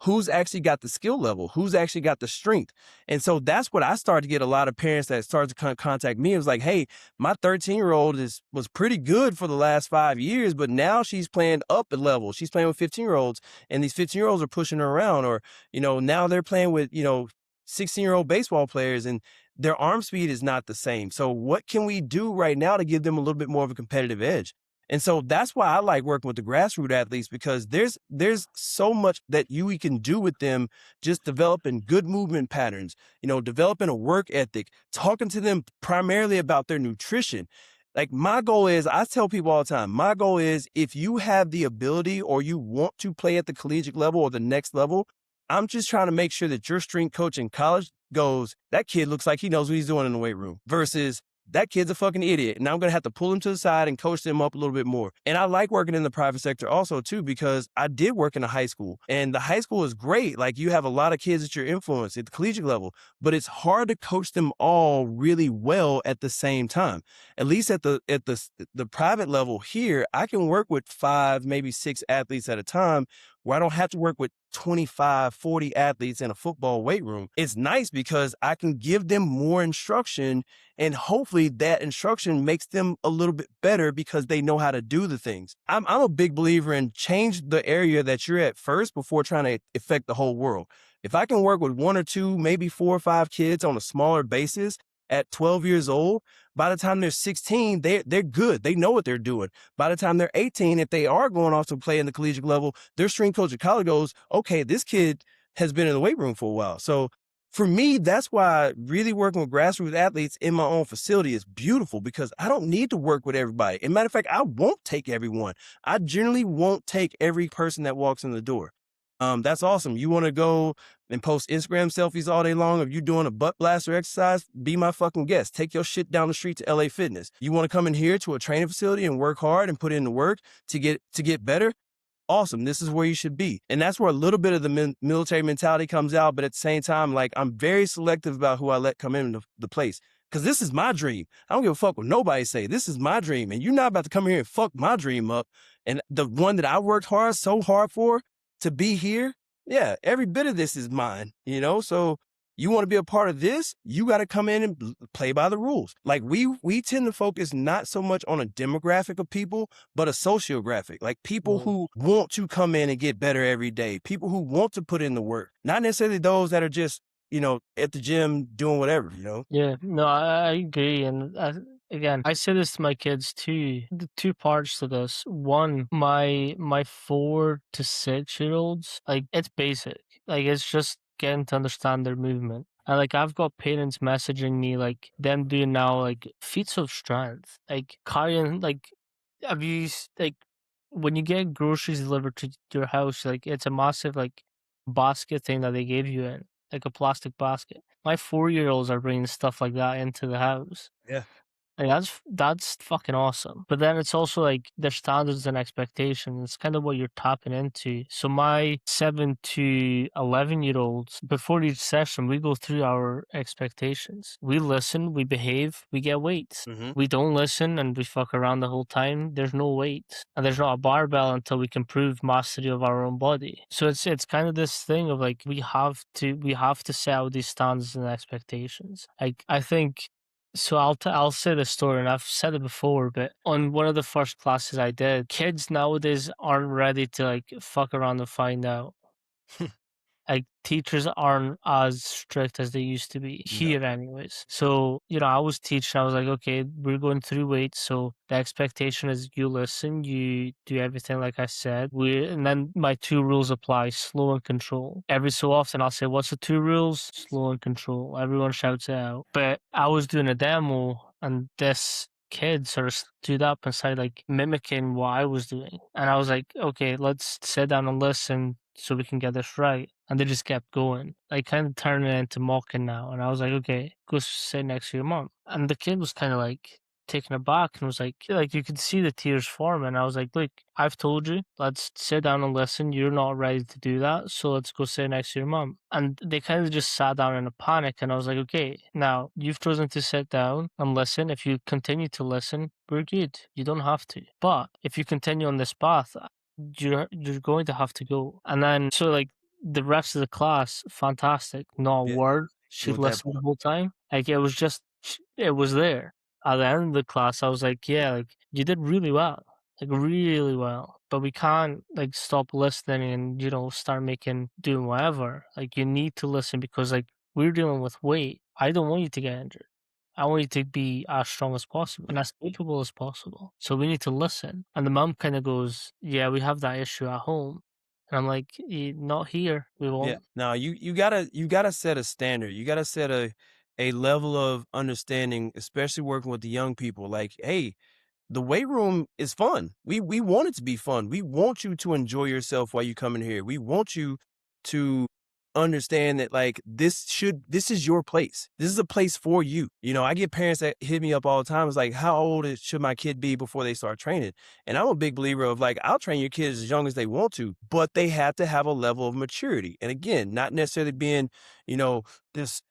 who's actually got the skill level? Who's actually got the strength? And so that's what I started to get a lot of parents that started to contact me. It was like, hey, my 13-year-old was pretty good for the last 5 years, but now she's playing up a level. She's playing with 15-year-olds, and these 15-year-olds are pushing her around. Or, you know, now they're playing with, you know, 16-year-old baseball players, and their arm speed is not the same. So what can we do right now to give them a little bit more of a competitive edge? And so that's why I like working with the grassroots athletes, because there's so much that we can do with them, just developing good movement patterns, you know, developing a work ethic, talking to them primarily about their nutrition. Like my goal is, I tell people all the time, my goal is, if you have the ability or you want to play at the collegiate level or the next level, I'm just trying to make sure that your strength coach in college goes, that kid looks like he knows what he's doing in the weight room, versus that kid's a fucking idiot. And I'm going to have to pull him to the side and coach them up a little bit more. And I like working in the private sector also too, because I did work in a high school, and the high school is great. Like you have a lot of kids at your influence at the collegiate level, but it's hard to coach them all really well at the same time. At least at the private level here, I can work with 5, maybe 6 athletes at a time, where I don't have to work with 25, 40 athletes in a football weight room. It's nice because I can give them more instruction, and hopefully that instruction makes them a little bit better because they know how to do the things. I'm a big believer in change the area that you're at first before trying to affect the whole world. If I can work with 1 or 2, maybe 4 or 5 kids on a smaller basis at 12 years old, by the time they're 16, they're good. They know what they're doing. By the time they're 18, if they are going off to play in the collegiate level, their strength coach at college goes, okay, this kid has been in the weight room for a while. So for me, that's why really working with grassroots athletes in my own facility is beautiful, because I don't need to work with everybody. As a matter of fact, I won't take everyone. I generally won't take every person that walks in the door. That's awesome. You want to go and post Instagram selfies all day long of you doing a butt blaster exercise? Be my fucking guest. Take your shit down the street to LA Fitness. You want to come in here to a training facility and work hard and put in the work to get better? Awesome. This is where you should be. And that's where a little bit of the military mentality comes out. But at the same time, like, I'm very selective about who I let come into the place, because this is my dream. I don't give a fuck what nobody say. This is my dream. And you're not about to come here and fuck my dream up. And the one that I worked so hard for to be here, yeah, every bit of this is mine, you know? So you want to be a part of this, you got to come in and play by the rules. Like we tend to focus not so much on a demographic of people, but a sociographic, like people who want to come in and get better every day, people who want to put in the work, not necessarily those that are just at the gym doing whatever, Yeah, no, I agree. And again, I say this to my kids too. The two parts to this. One, my 4 to 6 year olds, like it's basic. Like it's just getting to understand their movement. And like I've got parents messaging me like them doing now like feats of strength, like carrying like have you like when you get groceries delivered to your house, like it's a massive like basket thing that they gave you in, like a plastic basket. My 4 year olds are bringing stuff like that into the house. Yeah. Like that's fucking awesome. But then it's also like their standards and expectations. It's kind of what you're tapping into. So my 7 to 11 year olds, before each session, we go through our expectations. We listen, we behave, we get weights. Mm-hmm. We don't listen and we fuck around the whole time. There's no weights, and there's not a barbell until we can prove mastery of our own body. So it's kind of this thing of like we have to set out these standards and expectations. Like I think so I'll say the story, and I've said it before, but on one of the first classes I did, kids nowadays aren't ready to like fuck around and find out. Like teachers aren't as strict as they used to be No. here anyways. So, I was teaching, I was like, okay, we're going through weights, so the expectation is you listen, you do everything like I said. And then my 2 rules apply, slow and control. Every so often I'll say, what's the 2 rules? Slow and control. Everyone shouts it out. But I was doing a demo and this kid sort of stood up and started like mimicking what I was doing. And I was like, okay, let's sit down and listen so we can get this right. And they just kept going. I kind of turned it into mocking now. And I was like, okay, go sit next to your mom. And the kid was kind of like taken aback and was like you could see the tears forming. I was like, look, I've told you, let's sit down and listen. You're not ready to do that. So let's go sit next to your mom. And they kind of just sat down in a panic. And I was like, okay, now you've chosen to sit down and listen. If you continue to listen, we're good. You don't have to. But if you continue on this path, you're going to have to go. And then so like the rest of the class, fantastic. Not a Yeah. word. She With that listened the whole time. Like it was just, it was there. At the end of the class, I was like, yeah, like you did really well, like really well. But we can't like stop listening and start doing whatever. Like you need to listen because like we're dealing with weight. I don't want you to get injured. I want you to be as strong as possible and as capable as possible. So we need to listen. And the mom kind of goes, yeah, we have that issue at home. And I'm like, not here. We won't. Yeah. Now you gotta set a standard. You gotta set a level of understanding, especially working with the young people. Like, hey, the weight room is fun. We want it to be fun. We want you to enjoy yourself while you come in here. We want you to understand that like this is your place. This is a place for you. I get parents that hit me up all the time. It's like, how old should my kid be before they start training? And I'm a big believer of like, I'll train your kids as young as they want to, but they have to have a level of maturity. And again, not necessarily being, this,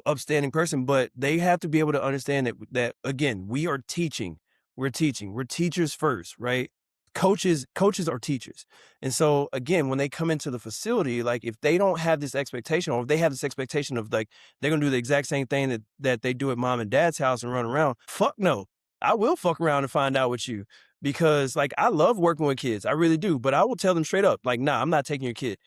upstanding person, but they have to be able to understand that again, we are teaching. We're teaching. We're teachers first, right? Coaches are teachers. And so again, when they come into the facility, like if they don't have this expectation, or if they have this expectation of like they're gonna do the exact same thing that they do at mom and dad's house and run around, fuck no. I will fuck around and find out with you because like I love working with kids. I really do. But I will tell them straight up, like, nah, I'm not taking your kid.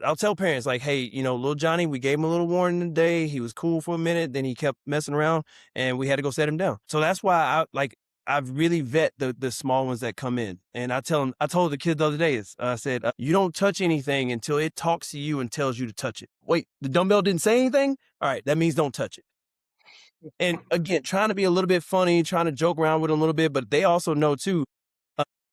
I'll tell parents like, hey, little Johnny, we gave him a little warning today. He was cool for a minute, then he kept messing around and we had to go set him down. So that's why I've really vet the small ones that come in. And I told the kid the other day, I said, you don't touch anything until it talks to you and tells you to touch it. Wait, the dumbbell didn't say anything? All right, that means don't touch it. And again, trying to be a little bit funny, trying to joke around with them a little bit, but they also know too,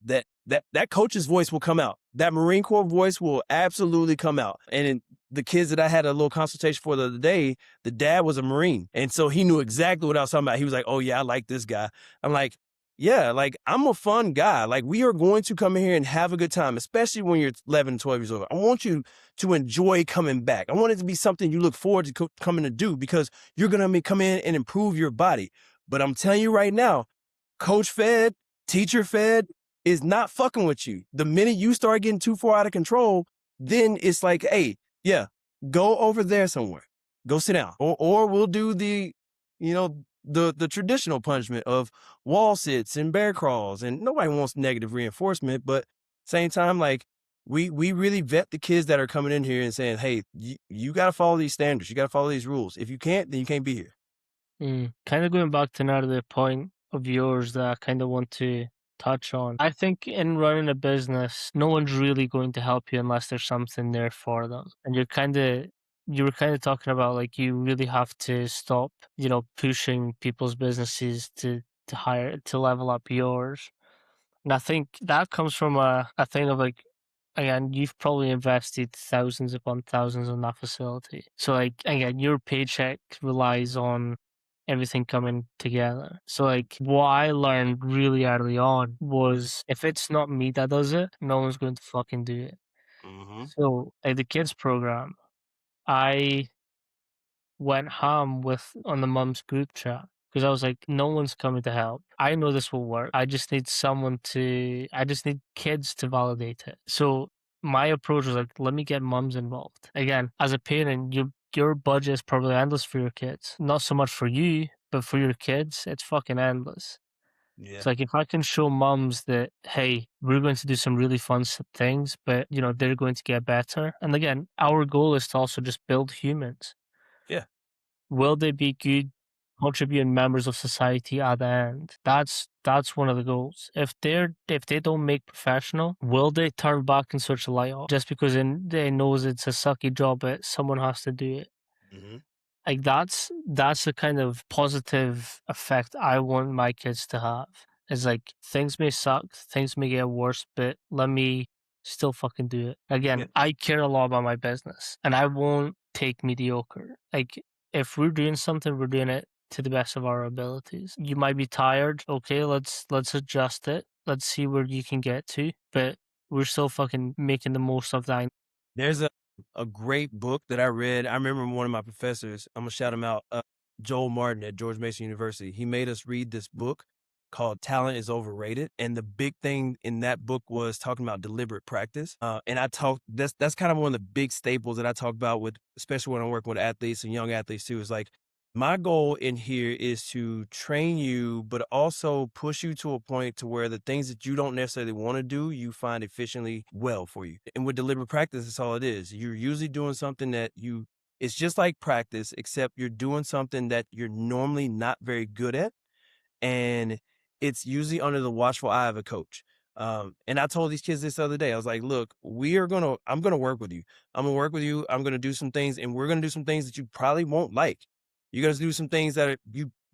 that coach's voice will come out. That Marine Corps voice will absolutely come out. And the kids that I had a little consultation for the other day, the dad was a Marine. And so he knew exactly what I was talking about. He was like, oh yeah, I like this guy. I'm like, yeah, like I'm a fun guy. Like we are going to come in here and have a good time, especially when you're 11 and 12 years old. I want you to enjoy coming back. I want it to be something you look forward to coming to do because you're going to come in and improve your body. But I'm telling you right now, coach fed, teacher fed, is not fucking with you. The minute you start getting too far out of control, then it's like, hey, yeah, go over there somewhere. Go sit down. Or we'll do the traditional punishment of wall sits and bear crawls. And nobody wants negative reinforcement, but same time, like we really vet the kids that are coming in here and saying, hey, you got to follow these standards. You got to follow these rules. If you can't, then you can't be here. Kind of going back to another point of yours that I kind of want to touch on. I think in running a business, no one's really going to help you unless there's something there for them. And you were kind of talking about like you really have to stop, pushing people's businesses to level up yours. And I think that comes from a thing of like, again, you've probably invested thousands upon thousands on that facility. So like, again, your paycheck relies on everything coming together. So like what I learned really early on was if it's not me that does it, no one's going to fucking do it. Mm-hmm. So like the kids program, I went ham with on the mum's group chat because I was like, no one's coming to help. I know this will work. I just need kids to validate it. So my approach was like, let me get mums involved. Again, as a parent, your budget is probably endless for your kids. Not so much for you, but for your kids, it's fucking endless. Yeah. So like if I can show mums that, hey, we're going to do some really fun things, but they're going to get better. And again, our goal is to also just build humans. Yeah. Will they be good contributing members of society at the end? That's one of the goals. If they don't make professional, will they turn back and switch the light off just because they knows it's a sucky job, but someone has to do it? Mm-hmm. Like that's the kind of positive effect I want my kids to have. Is like things may suck, things may get worse, but let me still fucking do it. Again, Yeah. I care a lot about my business and I won't take mediocre. Like if we're doing something, we're doing it to the best of our abilities. You might be tired. Okay, let's adjust it. Let's see where you can get to. But we're still fucking making the most of that. There's a great book that I read. I remember one of my professors, I'm going to shout him out, Joel Martin at George Mason University. He made us read this book called Talent is Overrated. And the big thing in that book was talking about deliberate practice. And that's kind of one of the big staples that I talk about with, especially when I'm working with athletes and young athletes too, is like, my goal in here is to train you, but also push you to a point to where the things that you don't necessarily want to do, you find efficiently well for you. And with deliberate practice, that's all it is. You're usually doing something it's just like practice, except you're doing something that you're normally not very good at. And it's usually under the watchful eye of a coach. And I told these kids this other day, I was like, look, I'm going to work with you. I'm going to work with you. I'm going to do some things, and we're going to do some things that you probably won't like. You're going to do some things that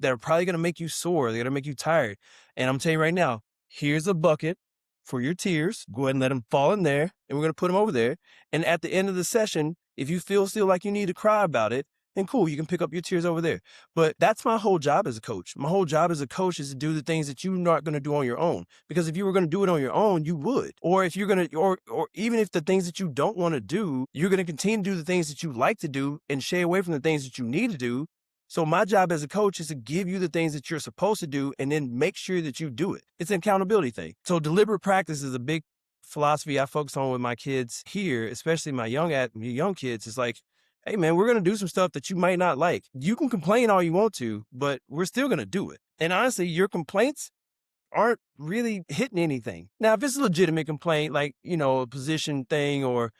are probably going to make you sore. They're going to make you tired. And I'm telling you right now, here's a bucket for your tears. Go ahead and let them fall in there, and we're going to put them over there. And at the end of the session, if you feel still like you need to cry about it, then cool, you can pick up your tears over there. But that's my whole job as a coach. My whole job as a coach is to do the things that you're not going to do on your own. Because if you were going to do it on your own, you would. Or if you're going to, or even if the things that you don't want to do, you're going to continue to do the things that you like to do and shy away from the things that you need to do. So my job as a coach is to give you the things that you're supposed to do and then make sure that you do it. It's an accountability thing. So deliberate practice is a big philosophy I focus on with my kids here, especially my young kids. It's like, hey man, we're going to do some stuff that you might not like. You can complain all you want to, but we're still going to do it. And honestly, your complaints aren't really hitting anything. Now, if it's a legitimate complaint, like, a position thing or,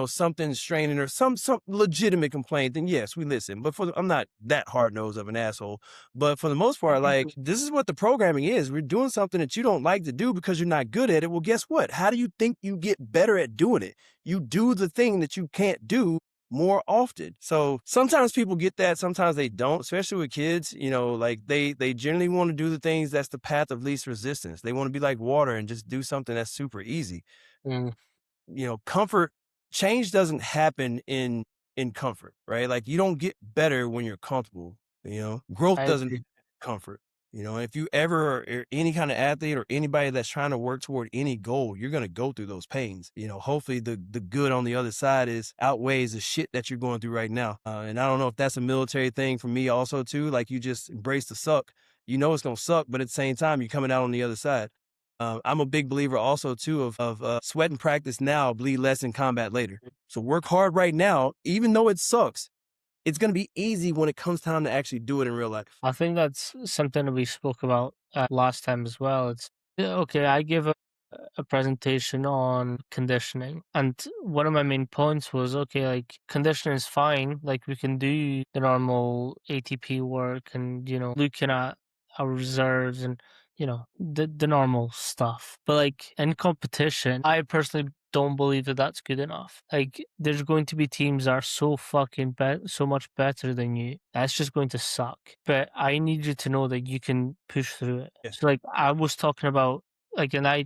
something straining or some legitimate complaint, then yes, we listen. But I'm not that hard nosed of an asshole. But for the most part, like, this is what the programming is. We're doing something that you don't like to do because you're not good at it. Well, guess what? How do you think you get better at doing it? You do the thing that you can't do more often. So sometimes people get that, sometimes they don't, especially with kids, like they generally want to do the things that's the path of least resistance. They want to be like water and just do something that's super easy. Comfort, change doesn't happen in comfort, right? Like you don't get better when you're comfortable, growth doesn't happen in comfort. If you ever are any kind of athlete or anybody that's trying to work toward any goal, you're going to go through those pains. Hopefully the good on the other side outweighs the shit that you're going through right now. And I don't know if that's a military thing for me also too. Like you just embrace the suck. It's going to suck, but at the same time, you're coming out on the other side. I'm a big believer also too of sweat and practice now, bleed less in combat later. So work hard right now, even though it sucks. It's going to be easy when it comes time to actually do it in real life. I think that's something that we spoke about last time as well. It's okay. I give a presentation on conditioning, and one of my main points was, okay, like conditioning is fine, like we can do the normal ATP work and, you know, looking at our reserves and, you know, the normal stuff, but like in competition, I personally don't believe that that's good enough. Like there's going to be teams that are so fucking so much better than you, that's just going to suck, but I need you to know that you can push through it. Yeah. So like I was talking about, like, and I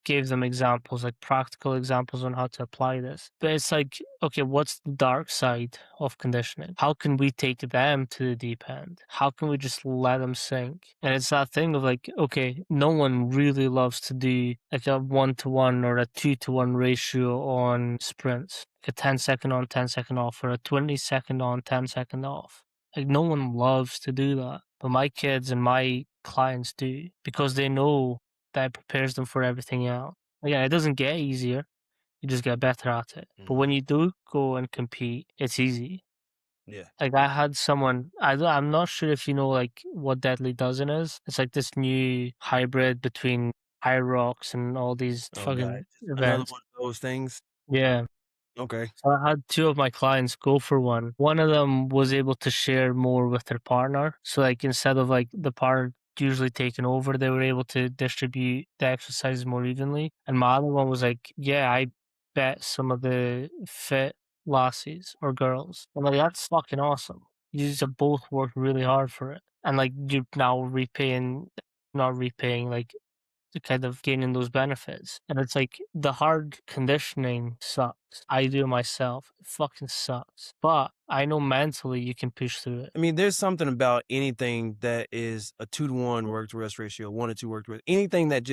gave them examples, like practical examples on how to apply this. But it's like, okay, what's the dark side of conditioning? How can we take them to the deep end? How can we just let them sink? And it's that thing of like, okay, no one really loves to do like a 1-to-1 or a 2-to-1 ratio on sprints, like a 10-second on, 10-second off, or a 20-second on, 10-second off. Like no one loves to do that. But my kids and my clients do, because they know that prepares them for everything else. Again, it doesn't get easier, you just get better at it. But when you do go and compete, it's easy. Yeah. Like I had someone, I'm not sure if you know like what Deadly Dozen is. It's like this new hybrid between High Rocks and all these Oh, God. fucking Another events. one of those things. Yeah. Okay. So I had two of my clients go for one. One of them was able to share more with their partner. So like instead of like the partner usually taking over, they were able to distribute the exercises more evenly. And my other one was like, yeah, I bet some of the fit lassies or girls. I'm like, that's fucking awesome. You just have both worked really hard for it. And like you're now not repaying, like to kind of gaining those benefits. And it's like the hard conditioning sucks. I do it myself. It fucking sucks. But I know mentally you can push through it. I mean, there's something about anything that is a 2-to-1 work to rest ratio, 1-to-2 work to rest, anything that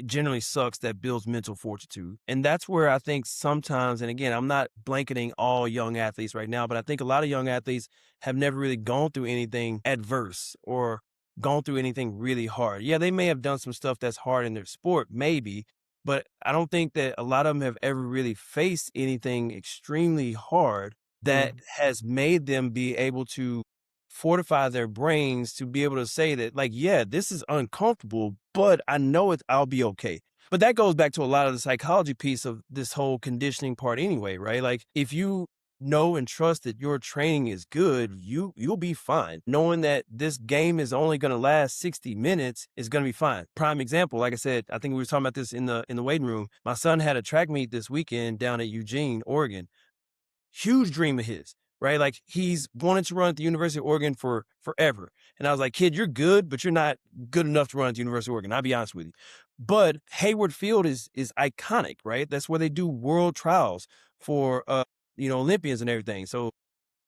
generally sucks, that builds mental fortitude. And that's where I think sometimes, and again, I'm not blanketing all young athletes right now, but I think a lot of young athletes have never really gone through anything adverse or gone through anything really hard. Yeah, they may have done some stuff that's hard in their sport, maybe, but I don't think that a lot of them have ever really faced anything extremely hard that has made them be able to fortify their brains to be able to say that, like, yeah, this is uncomfortable, but I know I'll be okay. But that goes back to a lot of the psychology piece of this whole conditioning part anyway, right? Like if you know and trust that your training is good, you'll be fine. Knowing that this game is only going to last 60 minutes is going to be fine. Prime example, like I said, I think we were talking about this in the waiting room. My son had a track meet this weekend down at Eugene, Oregon. Huge dream of his, right? Like he's wanted to run at the University of Oregon for forever. And I was like, kid, you're good, but you're not good enough to run at the University of Oregon. I'll be honest with you. But Hayward Field is iconic, right? That's where they do world trials for Olympians and everything. So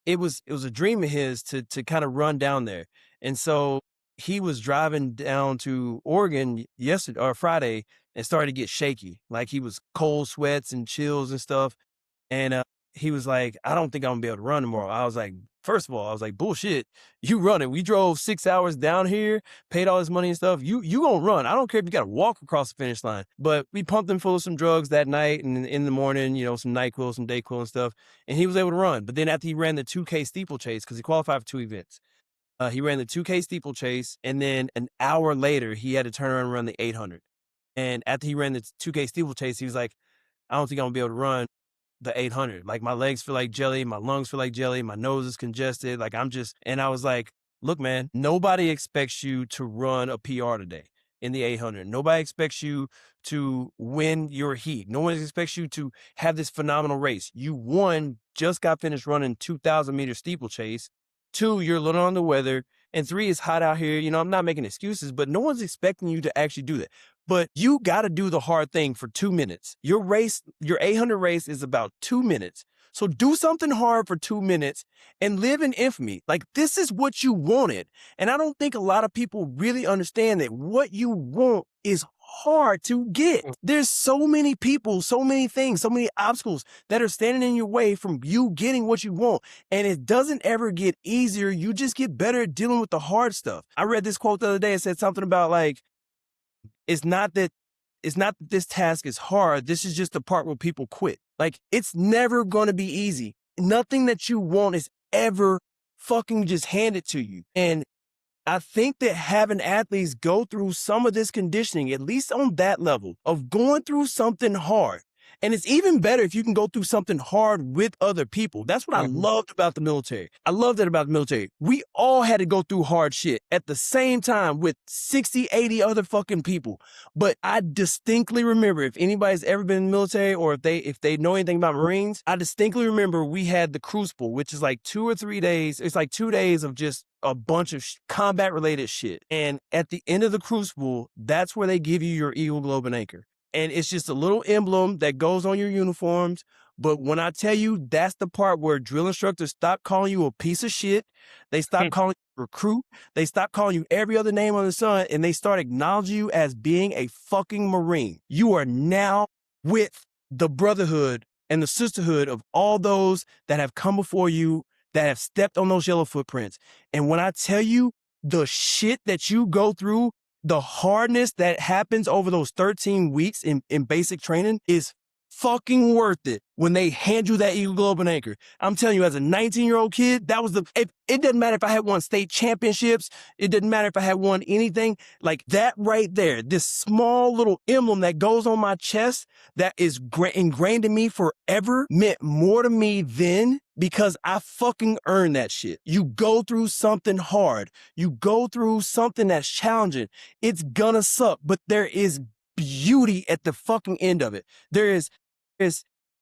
it was a dream of his to kind of run down there. And so he was driving down to Oregon yesterday or Friday and started to get shaky. Like he was cold sweats and chills and stuff. And he was like, I don't think I'm gonna be able to run tomorrow. I was like, first of all, I was like, bullshit. You running. We drove 6 hours down here, paid all this money and stuff. You gonna run. I don't care if you gotta walk across the finish line. But we pumped him full of some drugs that night and in the morning, some NyQuil, some Dayquil and stuff. And he was able to run. But then after he ran the 2K steeplechase, because he qualified for 2 events, he ran the 2K steeplechase. And then an hour later, he had to turn around and run the 800. And after he ran the 2K steeplechase, he was like, I don't think I'm gonna be able to run the 800. Like my legs feel like jelly, my lungs feel like jelly, my nose is congested. Like and I was like, look, man, nobody expects you to run a PR today in the 800. Nobody expects you to win your heat. No one expects you to have this phenomenal race. You just got finished running 2,000 meter steeplechase. 2, you're a little on the weather. And 3, it's hot out here. I'm not making excuses, but no one's expecting you to actually do that. But you got to do the hard thing for 2 minutes. Your 800 race is about 2 minutes. So do something hard for 2 minutes and live in infamy. Like this is what you wanted. And I don't think a lot of people really understand that what you want is hard to get. There's so many people, so many things, so many obstacles that are standing in your way from you getting what you want. And it doesn't ever get easier. You just get better at dealing with the hard stuff. I read this quote the other day. It said something about like, it's not that this task is hard. This is just the part where people quit. Like it's never going to be easy. Nothing that you want is ever fucking just handed to you. And I think that having athletes go through some of this conditioning, at least on that level of going through something hard. And it's even better if you can go through something hard with other people. That's what I loved about the military. I loved that about the military. We all had to go through hard shit at the same time with 60, 80 other fucking people. But I distinctly remember, if anybody's ever been in the military or if they know anything about Marines, I distinctly remember we had the Crucible, which is like 2 or 3 days. It's like 2 days of just a bunch of combat related shit. And at the end of the Crucible, that's where they give you your Eagle Globe and Anchor. And it's just a little emblem that goes on your uniforms. But when I tell you, that's the part where drill instructors stop calling you a piece of shit. They stop calling you a recruit. They stop calling you every other name on the sun, and they start acknowledging you as being a fucking Marine. You are now with the brotherhood and the sisterhood of all those that have come before you, that have stepped on those yellow footprints. And when I tell you the shit that you go through, the hardness that happens over those 13 weeks in basic training is fucking worth it when they hand you that Eagle Globe and Anchor. I'm telling you, as a 19-year-old kid, that was it doesn't matter if I had won state championships. It didn't matter if I had won anything. Like that right there, this small little emblem that goes on my chest that is ingrained in me forever meant more to me then because I fucking earned that shit. You go through something hard. You go through something that's challenging. It's gonna suck, but there is beauty at the fucking end of it. There's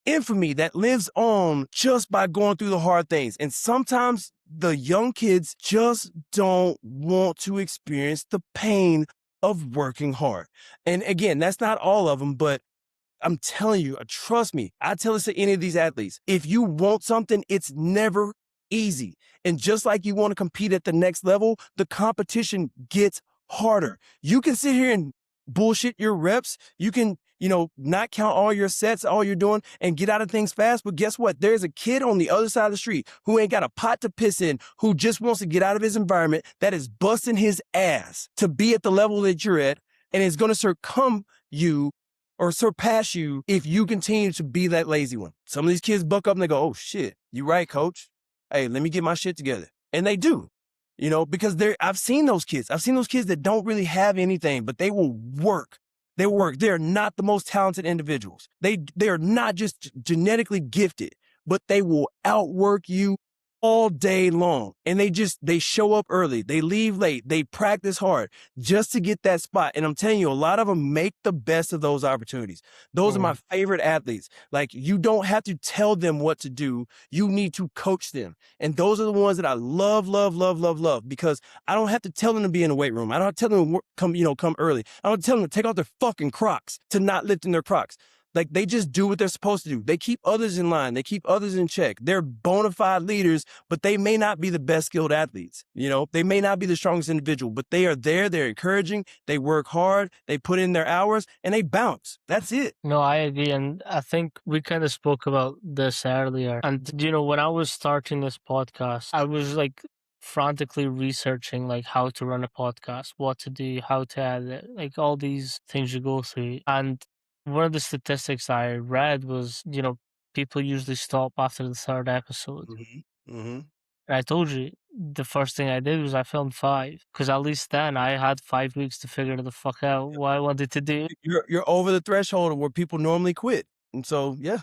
infamy that lives on just by going through the hard things. And sometimes the young kids just don't want to experience the pain of working hard. And again, that's not all of them, but I'm telling you, trust me, I tell this to any of these athletes. If you want something, it's never easy. And just like you want to compete at the next level, the competition gets harder. You can sit here and bullshit your reps. You can, not count all your sets, all you're doing, and get out of things fast. But guess what? There's a kid on the other side of the street who ain't got a pot to piss in, who just wants to get out of his environment, that is busting his ass to be at the level that you're at, and is going to succumb you or surpass you if you continue to be that lazy one. Some of these kids buck up and they go, oh shit, you right, coach. Hey, let me get my shit together. And they do, because I've seen those kids. I've seen those kids that don't really have anything, but they will work. They work. They're not the most talented individuals. They are not just genetically gifted, but they will outwork you all day long. And they show up early. They leave late. They practice hard just to get that spot. And I'm telling you, a lot of them make the best of those opportunities. Those are my favorite athletes. Like, you don't have to tell them what to do. You need to coach them. And those are the ones that I love, love, love, love, love, because I don't have to tell them to be in the weight room. I don't have to tell them to come early. I don't tell them to take off their fucking Crocs, to not lift in their Crocs. Like, they just do what they're supposed to do. They keep others in line. They keep others in check. They're bona fide leaders, but they may not be the best skilled athletes. They may not be the strongest individual, but they are there. They're encouraging. They work hard. They put in their hours and they bounce. That's it. No, I agree. And I think we kind of spoke about this earlier. And, when I was starting this podcast, I was like frantically researching like how to run a podcast, what to do, how to edit, like all these things you go through. And one of the statistics I read was, people usually stop after the third episode. And I told you, the first thing I did was I filmed 5, because at least then I had 5 weeks to figure the fuck out what I wanted to do. You're over the threshold of where people normally quit. And so, yeah.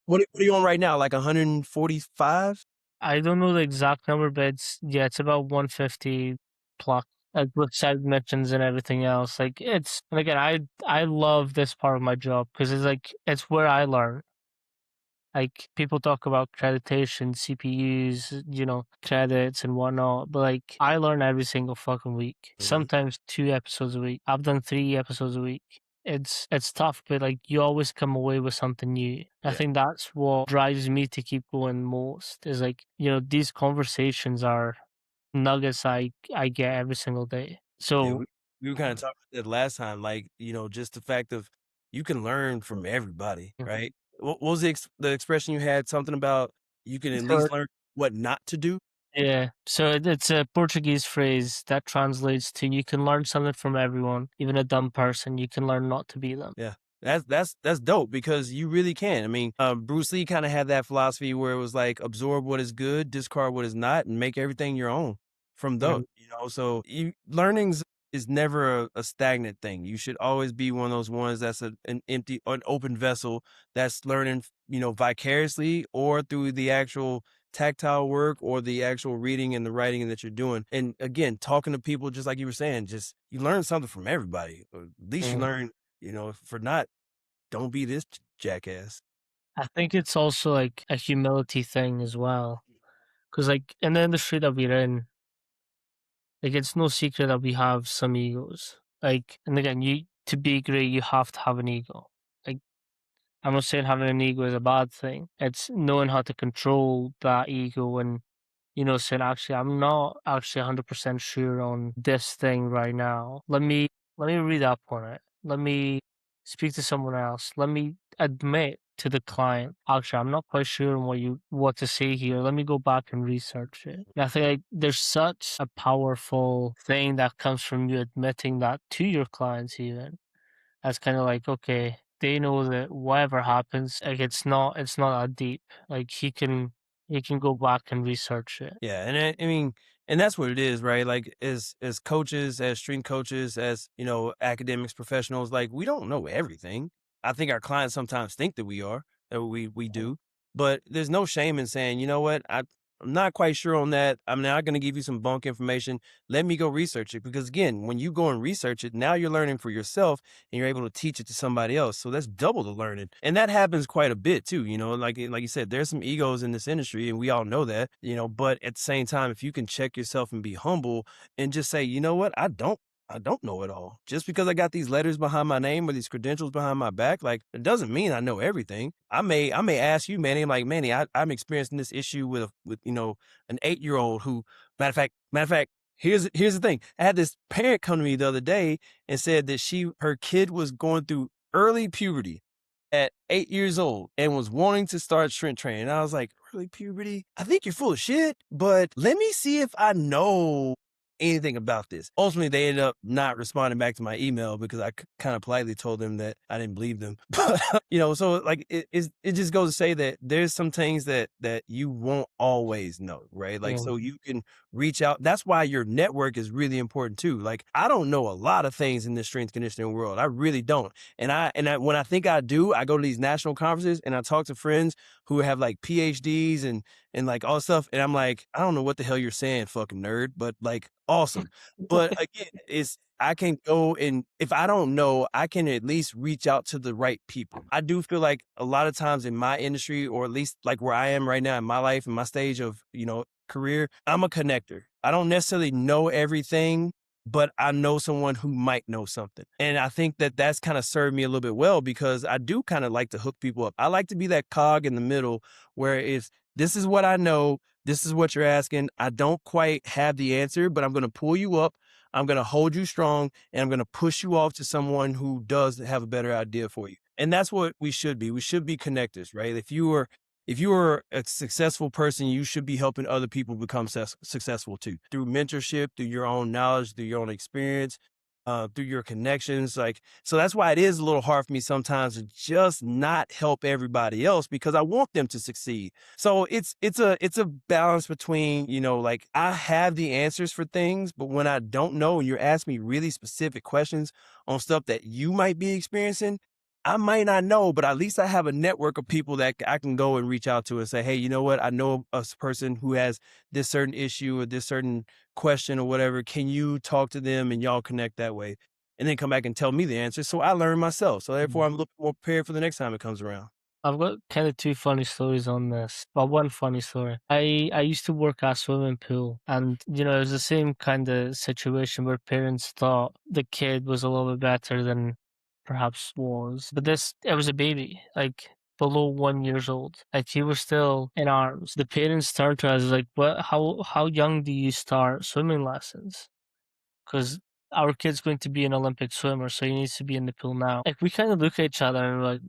What are you on right now? Like 145? I don't know the exact number, but it's about 150 plus. Like with side missions and everything else. Like and again, I love this part of my job because it's where I learn. Like, people talk about accreditation, CPUs, credits and whatnot, but like I learn every single fucking week. Sometimes 2 episodes a week. I've done 3 episodes a week. It's tough, but like you always come away with something new. I think that's what drives me to keep going most. Is like, these conversations are nuggets I get every single day. So we were kind of talking about that last time, like, just the fact of you can learn from everybody, right? What was the expression you had? Something about you can at least learn what not to do? Yeah, so it's a Portuguese phrase that translates to you can learn something from everyone, even a dumb person. You can learn not to be them. Yeah. That's dope, because you really can. I mean, Bruce Lee kind of had that philosophy where it was like absorb what is good, discard what is not, and make everything your own. from those, Mhm. so learnings is never a stagnant thing. You should always be one of those ones that's an open vessel that's learning, vicariously or through the actual tactile work or the actual reading and the writing that you're doing. And again, talking to people, just like you were saying, just you learn something from everybody. Or at least you Mhm. learn, for not, don't be this jackass. I think it's also like a humility thing as well, because like in the industry that we're in, like it's no secret that we have some egos. Like, and again, you to be great, you have to have an ego. Like, I'm not saying having an ego is a bad thing. It's knowing how to control that ego and saying, actually, I'm not actually 100% sure on this thing right now. Let me read up on it. Let me speak to someone else. Let me admit to the client, actually, I'm not quite sure on what to say here. Let me go back and research it. And I think like, there's such a powerful thing that comes from you admitting that to your clients, even. That's kind of like, okay, they know that whatever happens, like it's not that deep. Like he can go back and research it. Yeah, and I mean, and that's what it is, right? Like as coaches, as strength coaches, as academics, professionals, like we don't know everything. I think our clients sometimes think that we are, that we do, but there's no shame in saying, you know what, I'm not quite sure on that. I'm not going to give you some bunk information. Let me go research it because again, when you go and research it, now you're learning for yourself and you're able to teach it to somebody else. So that's double the learning. And that happens quite a bit too, like you said, there's some egos in this industry and we all know that, but at the same time, if you can check yourself and be humble and just say, you know what, I don't know it all. Just because I got these letters behind my name or these credentials behind my back, like it doesn't mean I know everything. I may ask you, Manny, like Manny, I'm experiencing this issue with an 8-year-old who, matter of fact, here's the thing. I had this parent come to me the other day and said that her kid was going through early puberty at 8 years old and was wanting to start strength training. And I was like, early puberty? I think you're full of shit, but let me see if I know anything about this. Ultimately, they ended up not responding back to my email because I kind of politely told them that I didn't believe them. But so like it just goes to say that there's some things that you won't always know, right? Like Mm. so you can reach out. That's why your network is really important too. Like I don't know a lot of things in the strength conditioning world. I really don't. And when I think I do, I go to these national conferences and I talk to friends who have like PhDs and like all this stuff. And I'm like, I don't know what the hell you're saying, fucking nerd, but like awesome. But again, I can go and if I don't know, I can at least reach out to the right people. I do feel like a lot of times in my industry, or at least like where I am right now in my life, in my stage of, career, I'm a connector. I don't necessarily know everything, but I know someone who might know something. And I think that that's kind of served me a little bit well because I do kind of like to hook people up. I like to be that cog in the middle where if this is what I know, this is what you're asking. I don't quite have the answer, but I'm going to pull you up. I'm going to hold you strong and I'm going to push you off to someone who does have a better idea for you. And that's what we should be. We should be connectors, right? If you are a successful person, you should be helping other people become successful too, through mentorship, through your own knowledge, through your own experience, through your connections. So that's why it is a little hard for me sometimes to just not help everybody else because I want them to succeed. So it's a balance between, like I have the answers for things, but when I don't know and you're asking me really specific questions on stuff that you might be experiencing, I might not know, but at least I have a network of people that I can go and reach out to and say, hey, you know what? I know a person who has this certain issue or this certain question or whatever. Can you talk to them and y'all connect that way? And then come back and tell me the answer. So I learn myself. So therefore, I'm a little more prepared for the next time it comes around. I've got kind of two funny stories on this. Well, one funny story. I used to work at a swimming pool, and it was the same kind of situation where parents thought the kid was a little bit better than perhaps was. But it was a baby, like below 1 years old. Like he was still in arms. The parents turned to us like, "What? How young do you start swimming lessons? Because our kid's going to be an Olympic swimmer, so he needs to be in the pool now." Like we kind of look at each other and we're like,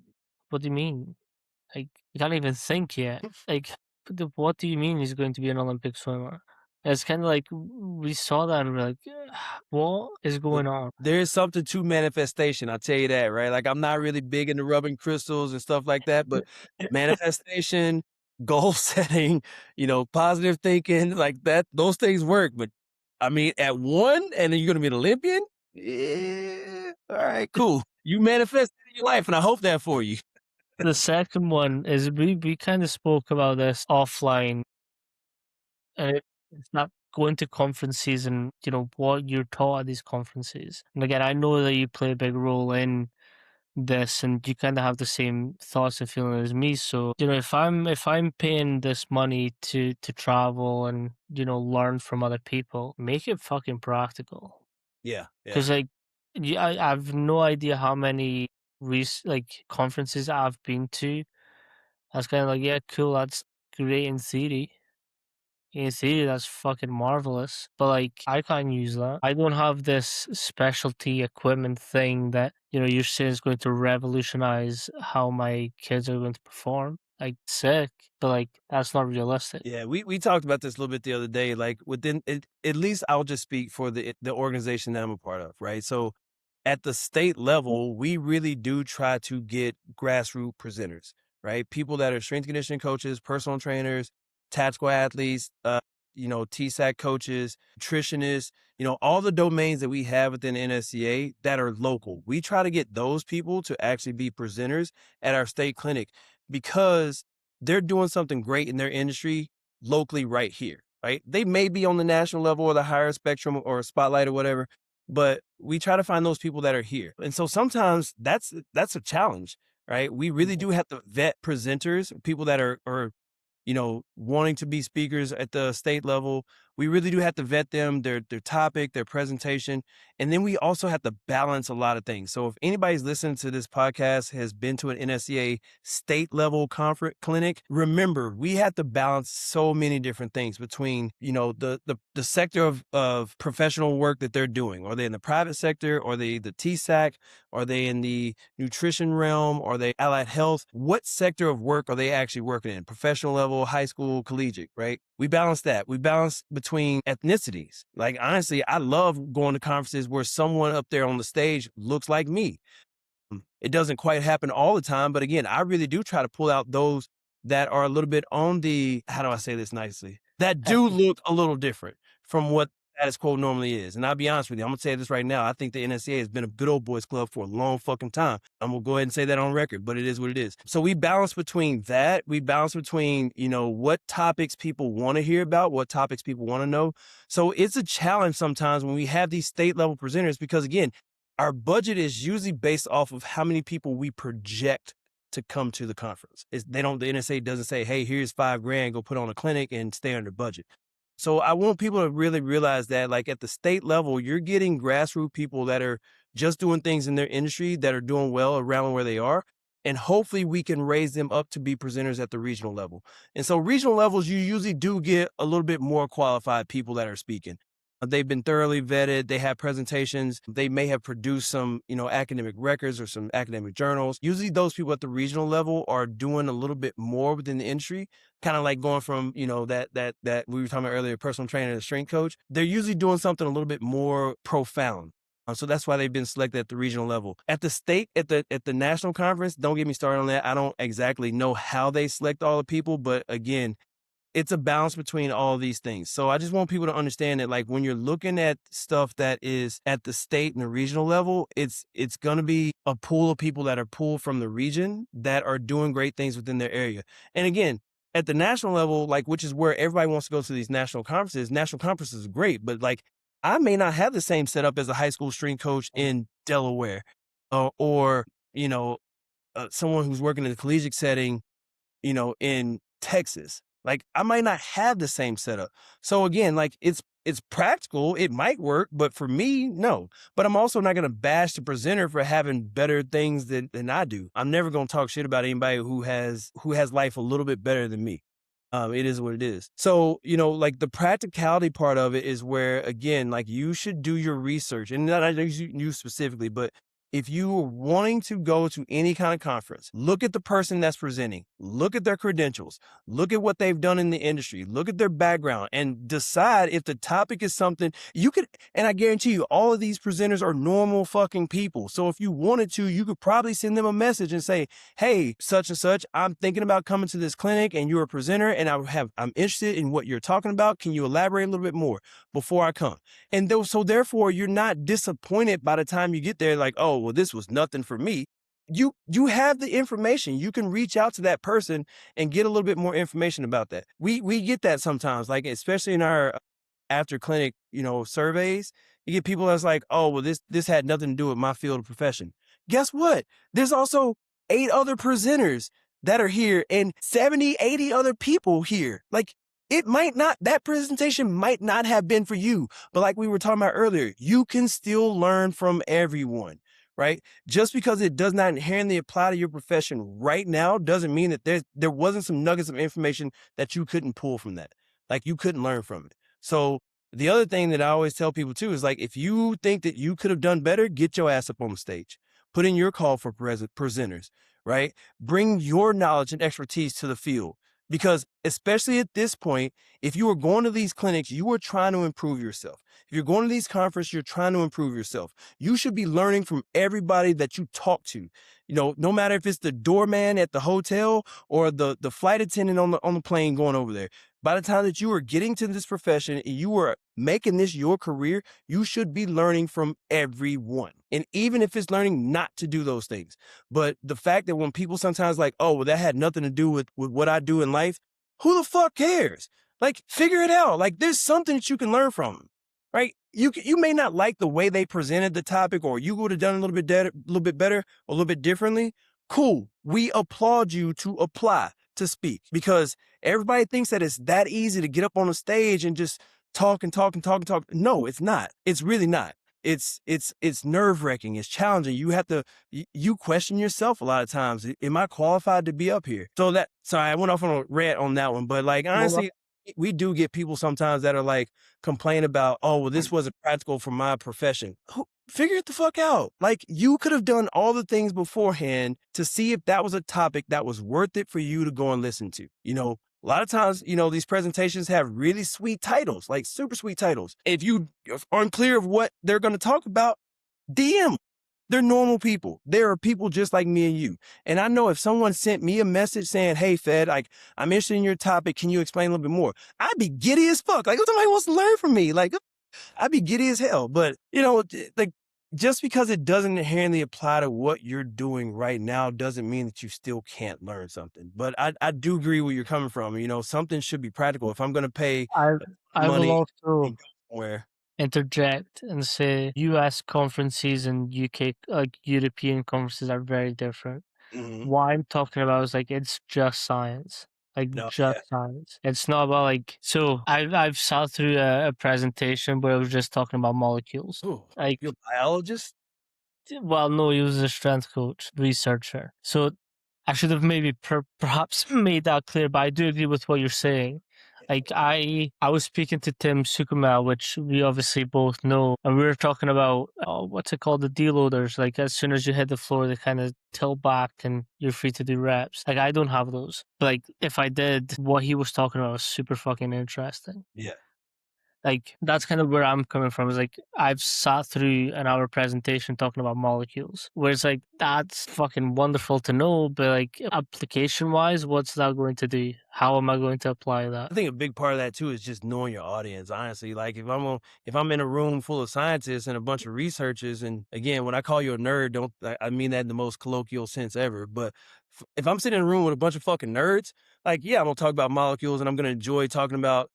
"What do you mean? Like, you can't even think yet. Like, what do you mean he's going to be an Olympic swimmer?" And it's kind of like we saw that and we're like, what is going on? There is something to manifestation. I'll tell you that, right? Like I'm not really big into rubbing crystals and stuff like that, but manifestation, goal setting, positive thinking, like that, those things work. But I mean, at 1, and then you're gonna be an Olympian? Yeah. All right, cool. You manifested in your life, and I hope that for you. The second one is we kind of spoke about this offline, and it's not going to conferences and what you're taught at these conferences. And again, I know that you play a big role in this, and you kind of have the same thoughts and feelings as me. So if I'm paying this money to travel and learn from other people, make it fucking practical. Yeah. Because I have no idea how many conferences I've been to. I was kind of like, yeah, cool, that's great in theory. In theory, that's fucking marvelous. But like, I can't use that. I don't have this specialty equipment thing that you're saying is going to revolutionize how my kids are going to perform. Like, sick, but like, that's not realistic. Yeah, we talked about this a little bit the other day. Like within it, at least I'll just speak for the organization that I'm a part of, right? So at the state level, we really do try to get grassroots presenters, right? People that are strength conditioning coaches, personal trainers, tactical athletes, TSAC coaches, nutritionists, all the domains that we have within NSCA that are local. We try to get those people to actually be presenters at our state clinic because they're doing something great in their industry locally right here, right? They may be on the national level or the higher spectrum or spotlight or whatever, but we try to find those people that are here. And so sometimes that's a challenge, right? We really do have to vet presenters, people that are wanting to be speakers at the state level. We really do have to vet them, their topic, their presentation. And then we also have to balance a lot of things. So if anybody's listening to this podcast has been to an NSCA state level conference clinic, remember, we have to balance so many different things between, the sector of professional work that they're doing. Are they in the private sector? Are they the TSAC? Are they in the nutrition realm? Are they allied health? What sector of work are they actually working in? Professional level, high school, collegiate, right? We balance that. We balance between ethnicities. Like, honestly, I love going to conferences where someone up there on the stage looks like me. It doesn't quite happen all the time, but again, I really do try to pull out those that are a little bit on the, how do I say this nicely? That do look a little different from what status quo normally is. And I'll be honest with you, I'm gonna say this right now. I think the NSCA has been a good old boys club for a long fucking time. I'm gonna go ahead and say that on record, but it is what it is. So we balance between that. We balance between, what topics people want to hear about, what topics people want to know. So it's a challenge sometimes when we have these state level presenters, because again, our budget is usually based off of how many people we project to come to the conference. The NSA doesn't say, hey, here's $5,000, go put on a clinic and stay under budget. So I want people to really realize that, like, at the state level, you're getting grassroots people that are just doing things in their industry that are doing well around where they are. And hopefully we can raise them up to be presenters at the regional level. And so regional levels, you usually do get a little bit more qualified people that are speaking. They've been thoroughly vetted. They have presentations. They may have produced some, academic records or some academic journals. Usually those people at the regional level are doing a little bit more within the industry, kind of like going from, that we were talking about earlier, personal trainer to strength coach. They're usually doing something a little bit more profound. So that's why they've been selected at the regional level. At the state, at the national conference, don't get me started on that. I don't exactly know how they select all the people, but again, it's a balance between all these things. So I just want people to understand that, like, when you're looking at stuff that is at the state and the regional level, it's going to be a pool of people that are pulled from the region that are doing great things within their area. And again, at the national level, like, which is where everybody wants to go to these national conferences are great, but like, I may not have the same setup as a high school strength coach in Delaware, or someone who's working in a collegiate setting, in Texas. Like, I might not have the same setup. So again, like, it's practical. It might work, but for me, no. But I'm also not going to bash the presenter for having better things than I do. I'm never going to talk shit about anybody who has life a little bit better than me. It is what it is. So, like, the practicality part of it is where, again, like, you should do your research, and not you specifically, but if you are wanting to go to any kind of conference, look at the person that's presenting, look at their credentials, look at what they've done in the industry, look at their background, and decide if the topic is something you could, and I guarantee you, all of these presenters are normal fucking people. So if you wanted to, you could probably send them a message and say, hey, such and such, I'm thinking about coming to this clinic and you're a presenter and I'm interested in what you're talking about. Can you elaborate a little bit more before I come? And so therefore you're not disappointed by the time you get there, like, oh, well, this was nothing for me. You have the information. You can reach out to that person and get a little bit more information about that. We get that sometimes, like especially in our after clinic, surveys, you get people that's like, oh, well, this had nothing to do with my field of profession. Guess what? There's also 8 other presenters that are here and 70, 80 other people here. Like that presentation might not have been for you, but like we were talking about earlier, you can still learn from everyone, right? Just because it does not inherently apply to your profession right now doesn't mean that there wasn't some nuggets of information that you couldn't pull from that. Like you couldn't learn from it. So the other thing that I always tell people too is like, if you think that you could have done better, get your ass up on the stage, put in your call for presenters, right? Bring your knowledge and expertise to the field. Because especially at this point, if you are going to these clinics, you are trying to improve yourself. If you're going to these conferences, you're trying to improve yourself. You should be learning from everybody that you talk to. No matter if it's the doorman at the hotel or the flight attendant on the plane going over there. By the time that you are getting to this profession and you are making this your career, you should be learning from everyone. And even if it's learning not to do those things. But the fact that when people sometimes like, oh, well, that had nothing to do with what I do in life, who the fuck cares? Like, figure it out. Like, there's something that you can learn from them, right? You may not like the way they presented the topic, or you would have done a little bit better, or a little bit differently. Cool. We applaud you to apply, to speak, because everybody thinks that it's that easy to get up on a stage and just talk and talk and talk and talk. No, it's not. It's really not. It's nerve-wracking. It's challenging. You have to, you question yourself a lot of times. Am I qualified to be up here? Sorry, I went off on a rant on that one, but like, honestly, we do get people sometimes that are like complain about, oh, well, this wasn't practical for my profession. Figure it the fuck out. Like, you could have done all the things beforehand to see if that was a topic that was worth it for you to go and listen to. A lot of times, these presentations have really sweet titles, like super sweet titles. If you are unclear of what they're going to talk about, DM. They're normal people. There are people just like me and you. And I know if someone sent me a message saying, hey, Fed, like, I'm interested in your topic. Can you explain a little bit more? I'd be giddy as fuck. Like, if somebody wants to learn from me, like, I'd be giddy as hell. But, like, just because it doesn't inherently apply to what you're doing right now doesn't mean that you still can't learn something. But I do agree where you're coming from. Something should be practical. If I'm going to pay I will money also somewhere, interject and say US conferences and UK, like European conferences, are very different. mm-hmm. What I'm talking about is like, it's just science. Science. It's not about like, so I've sat through a presentation where I was just talking about molecules. Ooh, Like, you're a biologist? well, no, he was a strength coach, researcher. So I should have maybe perhaps made that clear, but I do agree with what you're saying. Like, I was speaking to Tim Sukumel, which we obviously both know, and we were talking about, what's it called, the deloaders. Like, as soon as you hit the floor, they kind of tilt back and you're free to do reps. Like, I don't have those. But like, if I did, what he was talking about was super fucking interesting. Yeah. Like, that's kind of where I'm coming from. Is like, I've sat through an hour presentation talking about molecules, where it's like, that's fucking wonderful to know, but like, application wise, what's that going to do? How am I going to apply that? I think a big part of that too is just knowing your audience. Honestly, like if I'm in a room full of scientists and a bunch of researchers, and again, when I call you a nerd, I mean that in the most colloquial sense ever. But if I'm sitting in a room with a bunch of fucking nerds, like, yeah, I'm gonna talk about molecules and I'm gonna enjoy talking about,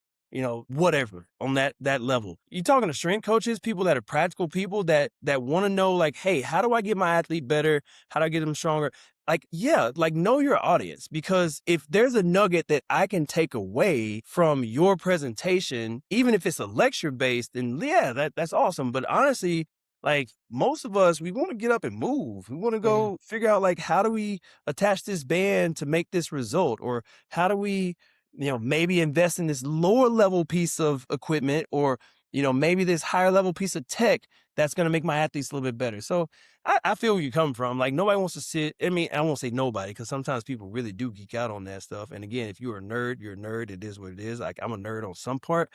whatever on that level. You're talking to strength coaches, people that are practical people that want to know, like, hey, how do I get my athlete better? How do I get them stronger? Like, yeah, like, know your audience, because if there's a nugget that I can take away from your presentation, even if it's a lecture based, then yeah, that's awesome. But honestly, like, most of us, we want to get up and move. We want to go figure out, like, how do we attach this band to make this result? Or how do we, maybe invest in this lower level piece of equipment, or maybe this higher level piece of tech that's going to make my athletes a little bit better. So I feel where you come from. Like nobody wants to sit. I mean, I won't say nobody because sometimes people really do geek out on that stuff. And again, if you're a nerd, you're a nerd. It is what it is. Like I'm a nerd on some part.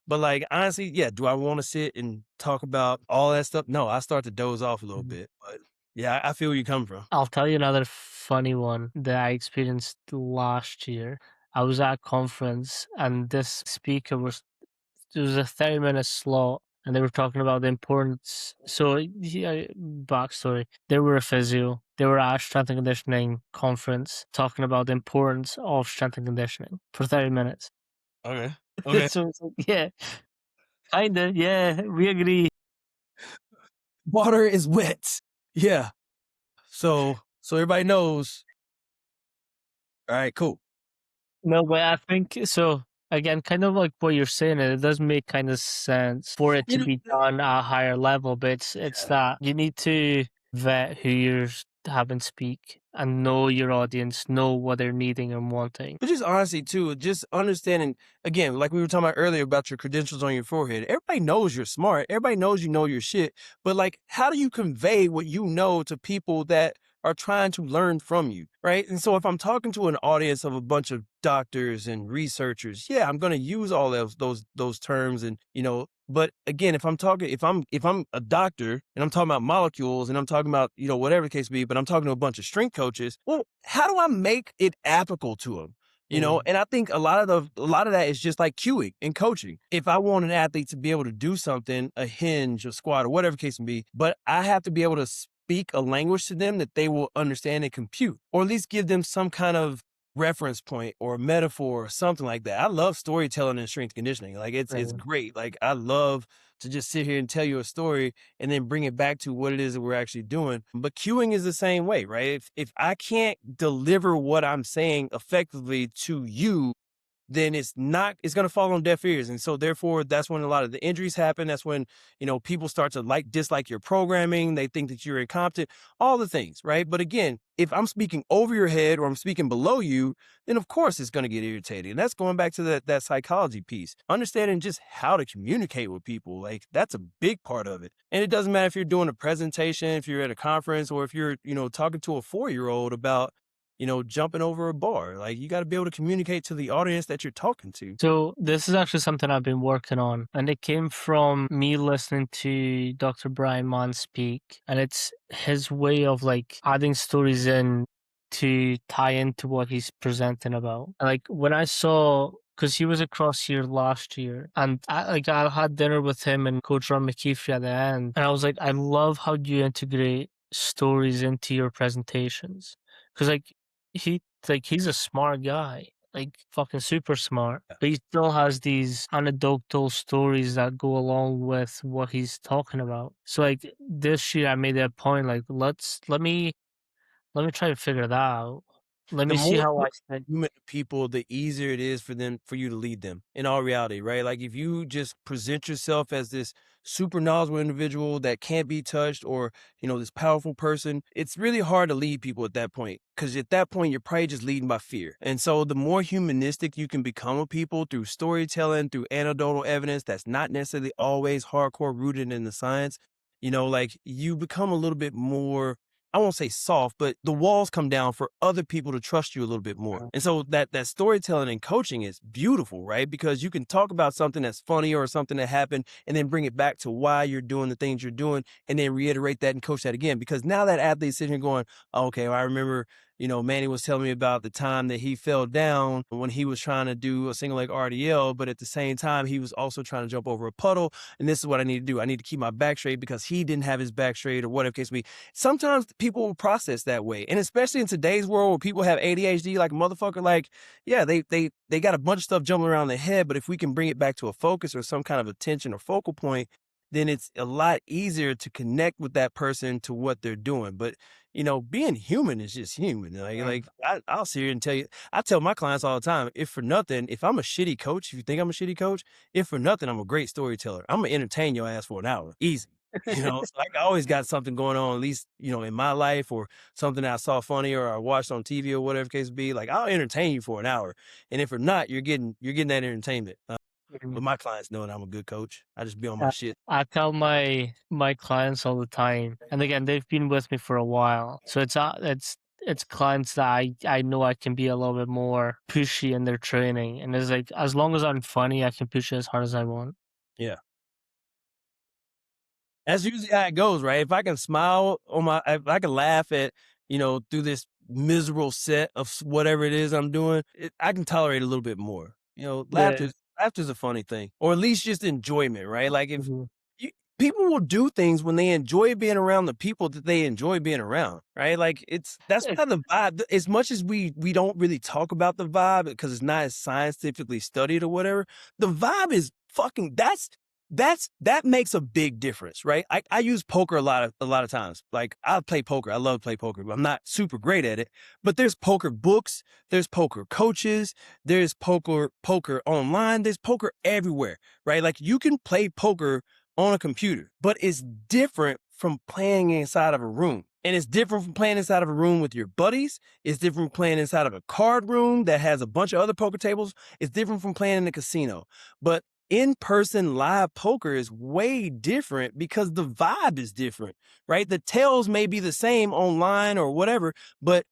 But like honestly, yeah, do I want to sit and talk about all that stuff? No, I start to doze off a little bit. But yeah, I feel where you come from. I'll tell you another funny one that I experienced last year. I was at a conference and this speaker it was a 30-minute slot and they were talking about the importance. So, yeah, backstory. They were a physio. They were at a strength and conditioning conference talking about the importance of strength and conditioning for 30 minutes. Okay. Okay. So, yeah, kind of. Yeah, we agree. Water is wet. Yeah. So everybody knows. All right, cool. No, but I think so. Again, kind of like what you're saying, it does make kind of sense for it to be done at a higher level, but it's that you need to vet who you're having speak and know your audience, know what they're needing and wanting. But just honestly too, just understanding again, like we were talking about earlier about your credentials on your forehead. Everybody knows you're smart. Everybody knows you know your shit. But like, how do you convey what you know to people that are trying to learn from you, right? And so if I'm talking to an audience of a bunch of doctors and researchers, yeah, I'm going to use all those terms and, but again, if I'm a doctor and I'm talking about molecules and I'm talking about, whatever the case be, but I'm talking to a bunch of strength coaches, well, how do I make it applicable to them? And I think a lot of that is just like cueing and coaching. If I want an athlete to be able to do something, a hinge, a squat, or whatever the case may be, but I have to be able to speak a language to them that they will understand and compute, or at least give them some kind of reference point or metaphor or something like that. I love storytelling and strength conditioning. Like it's great. Like I love to just sit here and tell you a story and then bring it back to what it is that we're actually doing. But cueing is the same way, right? If I can't deliver what I'm saying effectively to you, then it's going to fall on deaf ears. And so therefore that's when a lot of the injuries happen. That's when, people start to dislike your programming. They think that you're incompetent, all the things, right? But again, if I'm speaking over your head or I'm speaking below you, then of course it's going to get irritating. And that's going back to that psychology piece, understanding just how to communicate with people. Like that's a big part of it. And it doesn't matter if you're doing a presentation, if you're at a conference, or if you're, talking to a 4-year-old about, jumping over a bar. Like you got to be able to communicate to the audience that you're talking to. So this is actually something I've been working on, and it came from me listening to Dr. Brian Mann speak, and it's his way of adding stories in to tie into what he's presenting about. And when I saw, because he was across here last year, and I had dinner with him and Coach Ron McKeefe at the end, and I was like, I love how you integrate stories into your presentations, because he's a smart guy, fucking super smart, but he still has these anecdotal stories that go along with what he's talking about. So this year I made that point, let me try to figure that out. Let me see how I said human people, the easier it is for you to lead them in all reality, right? Like if you just present yourself as this super knowledgeable individual that can't be touched, or, this powerful person, it's really hard to lead people at that point. Because at that point, you're probably just leading by fear. And so the more humanistic you can become with people through storytelling, through anecdotal evidence that's not necessarily always hardcore rooted in the science, you become a little bit more, I won't say soft, but the walls come down for other people to trust you a little bit more. And so that storytelling and coaching is beautiful, right? Because you can talk about something that's funny or something that happened and then bring it back to why you're doing the things you're doing and then reiterate that and coach that again. Because now that athlete's sitting here going, oh, okay, well, I remember, Manny was telling me about the time that he fell down when he was trying to do a single leg RDL, but at the same time, he was also trying to jump over a puddle. And this is what I need to do. I need to keep my back straight because he didn't have his back straight, or whatever case may be. Sometimes people will process that way. And especially in today's world where people have ADHD like a motherfucker, they got a bunch of stuff jumping around their head. But if we can bring it back to a focus or some kind of attention or focal point, then it's a lot easier to connect with that person to what they're doing. But being human is just human. I'll sit here and tell you, I tell my clients all the time, if I'm a shitty coach, if you think I'm a shitty coach, if for nothing, I'm a great storyteller. I'm going to entertain your ass for an hour. Easy. So I always got something going on, at least, in my life, or something that I saw funny or I watched on TV or whatever the case be. I'll entertain you for an hour. And if or not, you're getting that entertainment. but my clients know that I'm a good coach. I just be on my shit. I tell my clients all the time, and again, they've been with me for a while, so it's clients that I know I can be a little bit more pushy in their training, and it's like as long as I'm funny, I can push it as hard as I want. Yeah. That's usually how it goes, right? If I can smile if I can laugh at, through this miserable set of whatever it is I'm doing, I can tolerate a little bit more. Yeah. Laughter's a funny thing, or at least just enjoyment, right? Like if Mhm. people will do things when they enjoy being around the people that they enjoy being around, right? Like that's Eh, why the vibe, as much as we don't really talk about the vibe because it's not as scientifically studied or whatever, the vibe is fucking that makes a big difference, right? I use poker a lot of times. Like I play poker. I love to play poker, but I'm not super great at it. But there's poker books, there's poker coaches, there's poker online, there's poker everywhere, right? Like you can play poker on a computer, but it's different from playing inside of a room. And it's different from playing inside of a room with your buddies. It's different from playing inside of a card room that has a bunch of other poker tables. It's different from playing in a casino. But in-person live poker is way different because the vibe is different, right? The tails may be the same online or whatever, but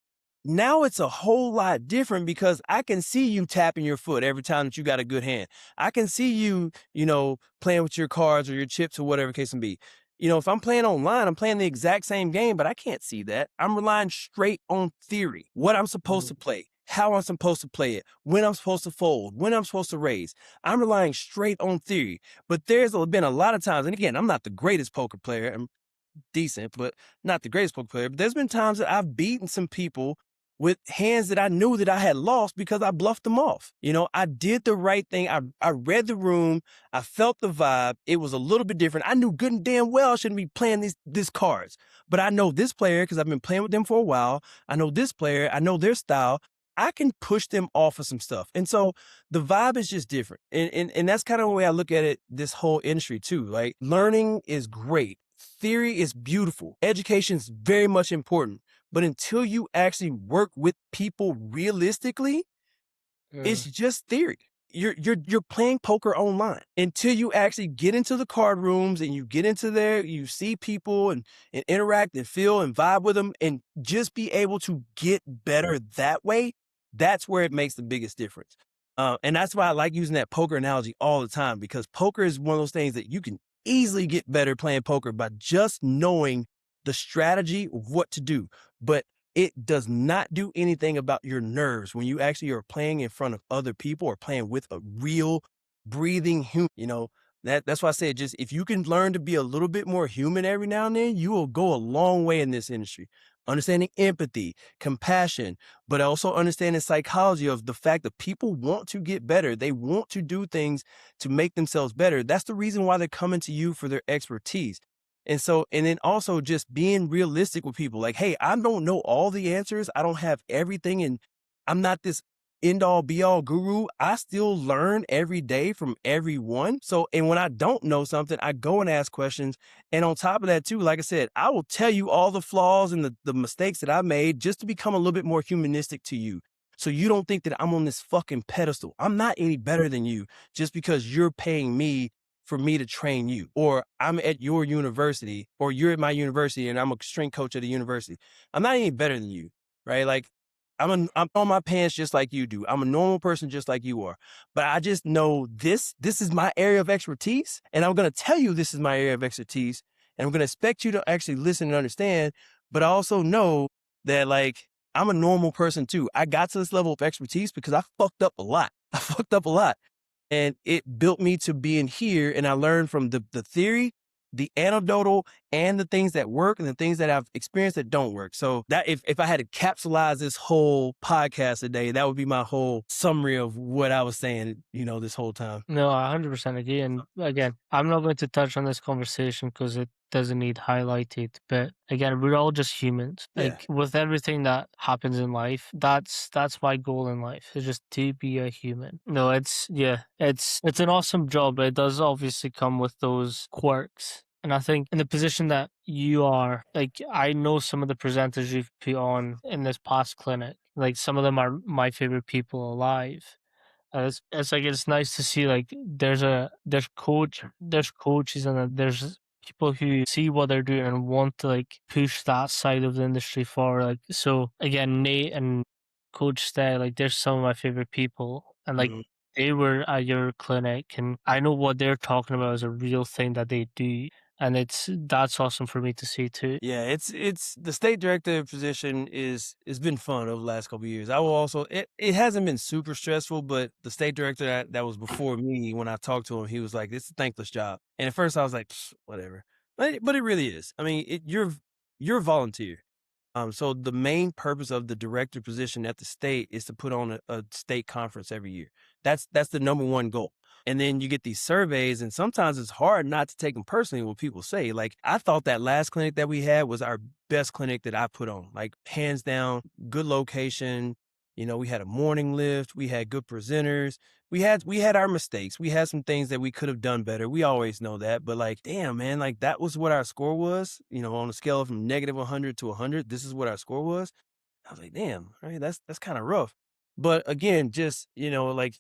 now it's a whole lot different because I can see you tapping your foot every time that you got a good hand. I can see you, playing with your cards or your chips or whatever case may be. If I'm playing online, I'm playing the exact same game, but I can't see that. I'm relying straight on theory, what I'm supposed to play, how I'm supposed to play it, when I'm supposed to fold, when I'm supposed to raise. I'm relying straight on theory. But there's been a lot of times, and again, I'm not the greatest poker player. I'm decent, but not the greatest poker player. But there's been times that I've beaten some people with hands that I knew that I had lost because I bluffed them off. I did the right thing. I read the room. I felt the vibe. It was a little bit different. I knew good and damn well I shouldn't be playing these cards. But I know this player because I've been playing with them for a while. I know this player. I know their style. I can push them off of some stuff. And so the vibe is just different. And that's kind of the way I look at it, this whole industry too. Like learning is great. Theory is beautiful. Education is very much important. But until you actually work with people realistically, it's just theory. You're playing poker online until you actually get into the card rooms and you get into there, you see people and interact and feel and vibe with them and just be able to get better that way. That's where it makes the biggest difference. And that's why I like using that poker analogy all the time because poker is one of those things that you can easily get better playing poker by just knowing the strategy of what to do. But it does not do anything about your nerves when you actually are playing in front of other people or playing with a real breathing human. That's why I said just if you can learn to be a little bit more human every now and then, you will go a long way in this industry. Understanding empathy, compassion, but also understanding psychology of the fact that people want to get better. They want to do things to make themselves better. That's the reason why they're coming to you for their expertise. And then also just being realistic with people like, hey, I don't know all the answers. I don't have everything. And I'm not this end all be all guru. I still learn every day from everyone. So, and when I don't know something, I go and ask questions. And on top of that too, like I said, I will tell you all the flaws and the mistakes that I made just to become a little bit more humanistic to you. So you don't think that I'm on this fucking pedestal. I'm not any better than you just because you're paying me for me to train you, or I'm at your university, or you're at my university and I'm a strength coach at a university. I'm not any better than you, right? Like I'm on my pants just like you do. I'm a normal person just like you are. But I just know this is my area of expertise. And I'm going to tell you this is my area of expertise. And I'm going to expect you to actually listen and understand. But I also know that like I'm a normal person too. I got to this level of expertise because I fucked up a lot. I fucked up a lot. And it built me to being here. And I learned from the theory, the anecdotal, and the things that work and the things that I've experienced that don't work. So that if I had to capsulize this whole podcast today, that would be my whole summary of what I was saying, this whole time. No, I 100% agree. And again, I'm not going to touch on this conversation because it doesn't need highlighted. But again, we're all just humans. Yeah. Like with everything that happens in life, that's my goal in life is just to be a human. No, it's an awesome job, but it does obviously come with those quirks. And I think in the position that you are, like I know some of the presenters you've put on in this past clinic, like some of them are my favorite people alive. It's nice to see like there's coaches and there's people who see what they're doing and want to like push that side of the industry forward. Like, so again, Nate and Coach Stay, like they're some of my favorite people, and like they were at your clinic, and I know what they're talking about is a real thing that they do, and that's awesome for me to see too. Yeah, it's the state director position it's been fun over the last couple of years. I will also it hasn't been super stressful, but the state director that was before me, when I talked to him, he was like, "This is a thankless job." And at first I was like, whatever. But it really is. I mean, you're a volunteer. So the main purpose of the director position at the state is to put on a state conference every year. That's the number one goal. And then you get these surveys, and sometimes it's hard not to take them personally what people say. Like, I thought that last clinic that we had was our best clinic that I put on, like hands down, good location. You know, we had a morning lift, we had good presenters, we had our mistakes. We had some things that we could have done better. We always know that, but like, damn, man, like that was what our score was, you know, on a scale from negative 100 to 100, this is what our score was. I was like, damn, right, that's kind of rough. But again, just, you know, like,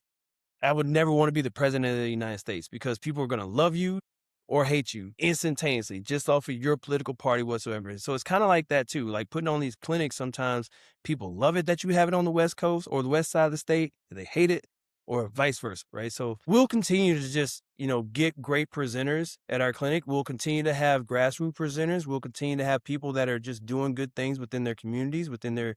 I would never want to be the president of the United States, because people are going to love you or hate you instantaneously just off of your political party whatsoever. So it's kind of like that too. Like, putting on these clinics, sometimes people love it that you have it on the West Coast or the West side of the state. They hate it, or vice versa, right? So we'll continue to just, you know, get great presenters at our clinic. We'll continue to have grassroots presenters. We'll continue to have people that are just doing good things within their communities, within their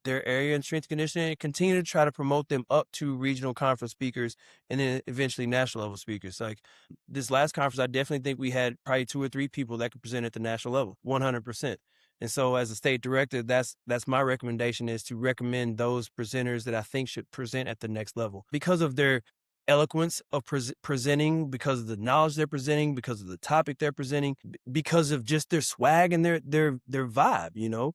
area in strength and conditioning, and continue to try to promote them up to regional conference speakers and then eventually national level speakers. Like this last conference, I definitely think we had probably 2 or 3 people that could present at the national level, 100%. And so as a state director, that's my recommendation, is to recommend those presenters that I think should present at the next level because of their eloquence of presenting, because of the knowledge they're presenting, because of the topic they're presenting, because of just their swag and their vibe, you know.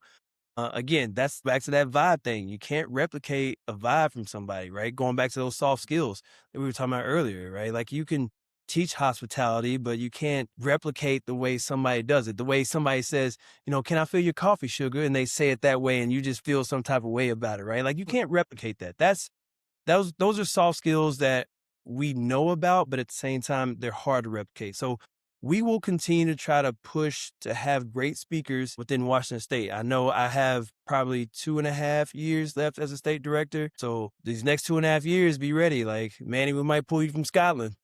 Again, that's back to that vibe thing. You can't replicate a vibe from somebody, right? Going back to those soft skills that we were talking about earlier, right? Like, you can teach hospitality, but you can't replicate the way somebody does it. The way somebody says, you know, "Can I fill your coffee, sugar?" And they say it that way, and you just feel some type of way about it, right? Like, you can't replicate that. Those are soft skills that we know about, but at the same time, they're hard to replicate. So we will continue to try to push to have great speakers within Washington State. I know I have probably 2.5 years left as a state director. So these next 2.5 years, be ready. Like, Manny, we might pull you from Scotland.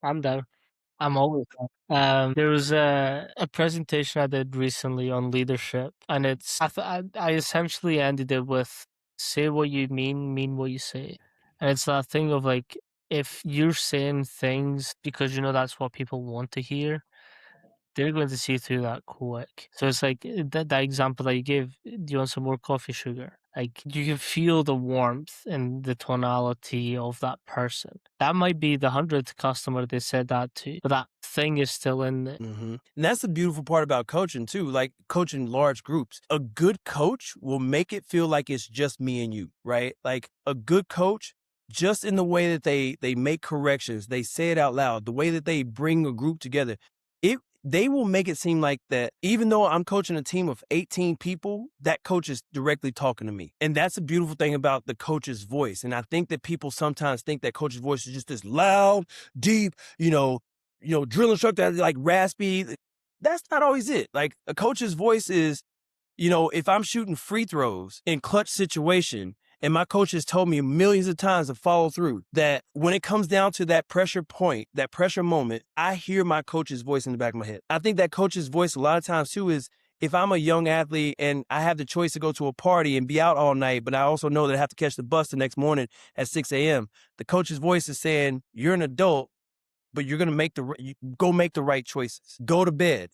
I'm down. I'm always down. There was a presentation I did recently on leadership, and I essentially ended it with, say what you mean what you say. And it's that thing of like, if you're saying things because you know that's what people want to hear, they're going to see through that quick. So it's like that example that you gave. Do you want some more coffee, sugar? Like, you can feel the warmth and the tonality of that person. That might be the 100th customer they said that to, but that thing is still in there. Mm-hmm. And that's the beautiful part about coaching too, like coaching large groups. A good coach will make it feel like it's just me and you, right? Like, a good coach, just in the way that they make corrections, they say it out loud, the way that they bring a group together, they will make it seem like that even though I'm coaching a team of 18 people, that coach is directly talking to me. And that's a beautiful thing about the coach's voice. And I think that people sometimes think that coach's voice is just this loud, deep, drill instructor, like raspy. That's not always it. Like, a coach's voice is, if I'm shooting free throws in clutch situation, and my coach has told me millions of times to follow through, that when it comes down to that pressure point, that pressure moment, I hear my coach's voice in the back of my head. I think that coach's voice a lot of times too is, if I'm a young athlete and I have the choice to go to a party and be out all night, but I also know that I have to catch the bus the next morning at 6 a.m., the coach's voice is saying, "You're an adult, but you're going to go make the right choices. Go to bed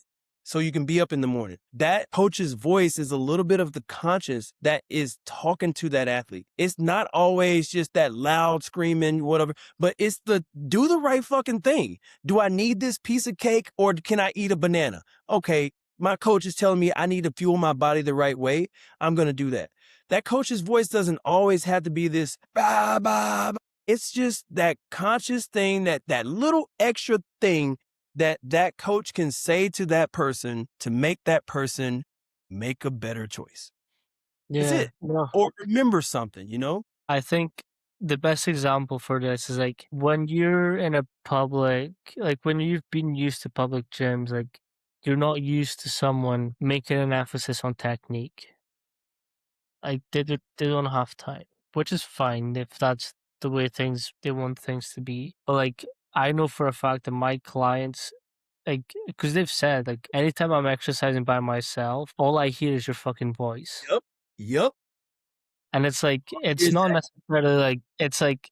so you can be up in the morning." That coach's voice is a little bit of the conscience that is talking to that athlete. It's not always just that loud screaming, whatever, but it's do the right fucking thing. Do I need this piece of cake, or can I eat a banana? Okay, my coach is telling me I need to fuel my body the right way. I'm going to do that. That coach's voice doesn't always have to be this, bah, bah, bah. It's just that conscious thing, that little extra thing that coach can say to that person to make that person make a better choice. That's Yeah, it. Or remember something, I think the best example for this is like when you're in a public, like when you've been used to public gyms, like you're not used to someone making an emphasis on technique. Like they don't have time, which is fine if that's the way they want things to be. But like I know for a fact that my clients, like, because they've said like anytime I'm exercising by myself, all I hear is your fucking voice. Yep. And it's like, it's Here's not necessarily like, it's like,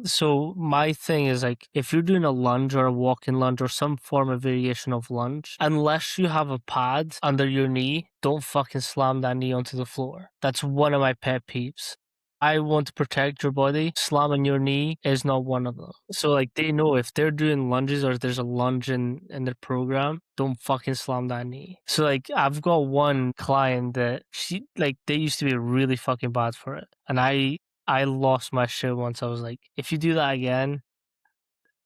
so my thing is like, if you're doing a lunge or a walking lunge or some form of variation of lunge, unless you have a pad under your knee, don't fucking slam that knee onto the floor. That's one of my pet peeves. I want to protect your body. Slamming your knee is not one of them. So like they know if they're doing lunges or if there's a lunge in their program, don't fucking slam that knee. So like I've got one client that they used to be really fucking bad for it. And I lost my shit once. I was like, if you do that again,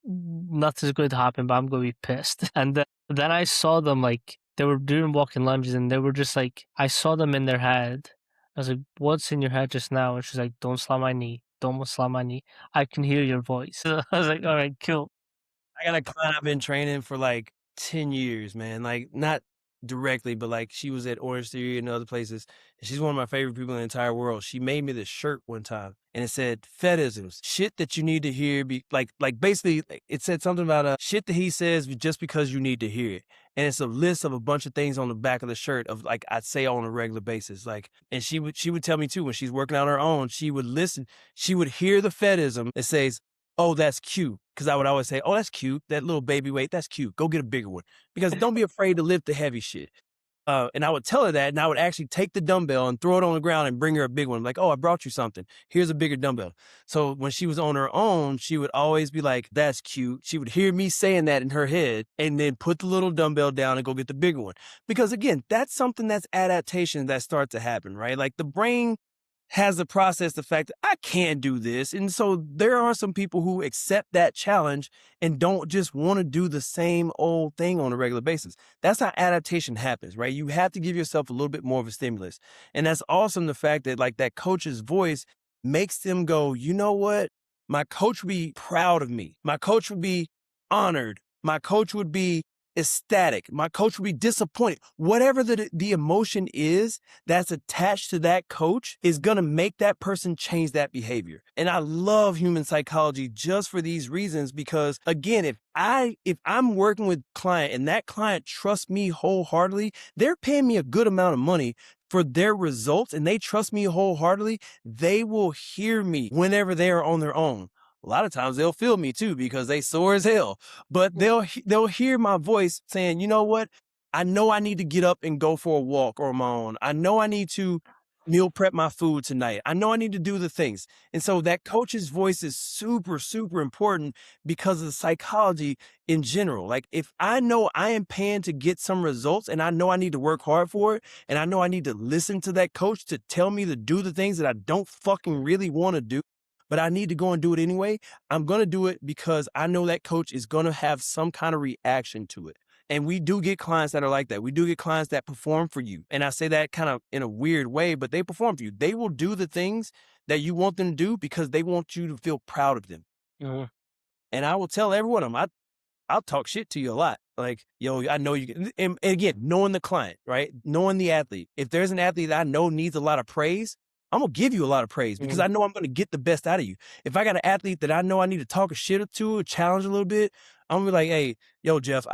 nothing's going to happen, but I'm going to be pissed. And then I saw them like they were doing walking lunges and they were just like, I saw them in their head. I was like, what's in your head just now? And she's like, don't slam my knee. Don't slam my knee. I can hear your voice. I was like, all right, cool. I got a client I've been training for like 10 years, man. Like not directly, but like she was at Orange Theory and other places. And she's one of my favorite people in the entire world. She made me this shirt one time and it said Fedisms, shit that you need to hear. Basically it said something about shit that he says just because you need to hear it. And it's a list of a bunch of things on the back of the shirt of like I'd say on a regular basis. Like, and she would tell me too, when she's working on her own, she would listen, she would hear the Fedism that says, oh, that's cute. Because I would always say, oh, that's cute. That little baby weight, that's cute. Go get a bigger one. Because don't be afraid to lift the heavy shit. And I would tell her that, and I would actually take the dumbbell and throw it on the ground and bring her a big one. Like, oh, I brought you something. Here's a bigger dumbbell. So when she was on her own, she would always be like, that's cute. She would hear me saying that in her head and then put the little dumbbell down and go get the bigger one. Because again, that's something that's adaptation that starts to happen, right? Like the brain has to process the fact that I can't do this. And so there are some people who accept that challenge and don't just want to do the same old thing on a regular basis. That's how adaptation happens, right? You have to give yourself a little bit more of a stimulus. And that's awesome, the fact that like that coach's voice makes them go, you know what? My coach would be proud of me. My coach would be honored. My coach would be ecstatic. My coach would be disappointed. Whatever the emotion is that's attached to that coach is going to make that person change that behavior. And I love human psychology just for these reasons, because again, if I'm working with a client and that client trusts me wholeheartedly, they're paying me a good amount of money for their results and they trust me wholeheartedly, they will hear me whenever they are on their own. A lot of times they'll feel me too because they sore as hell, but they'll hear my voice saying, you know what? I know I need to get up and go for a walk on my own. I know I need to meal prep my food tonight. I know I need to do the things. And so that coach's voice is super, super important because of the psychology in general. Like if I know I am paying to get some results and I know I need to work hard for it, and I know I need to listen to that coach to tell me to do the things that I don't fucking really want to do, but I need to go and do it anyway, I'm going to do it because I know that coach is going to have some kind of reaction to it. And we do get clients that are like that. We do get clients that perform for you. And I say that kind of in a weird way, but they perform for you. They will do the things that you want them to do because they want you to feel proud of them. Mm-hmm. And I will tell every one of them, I'll talk shit to you a lot. Like, yo, I know you can. And again, knowing the client, right? Knowing the athlete. If there's an athlete that I know needs a lot of praise, I'm going to give you a lot of praise because I know I'm going to get the best out of you. If I got an athlete that I know I need to talk a shit to or challenge a little bit, I'm going to be like, hey, yo, Jeff,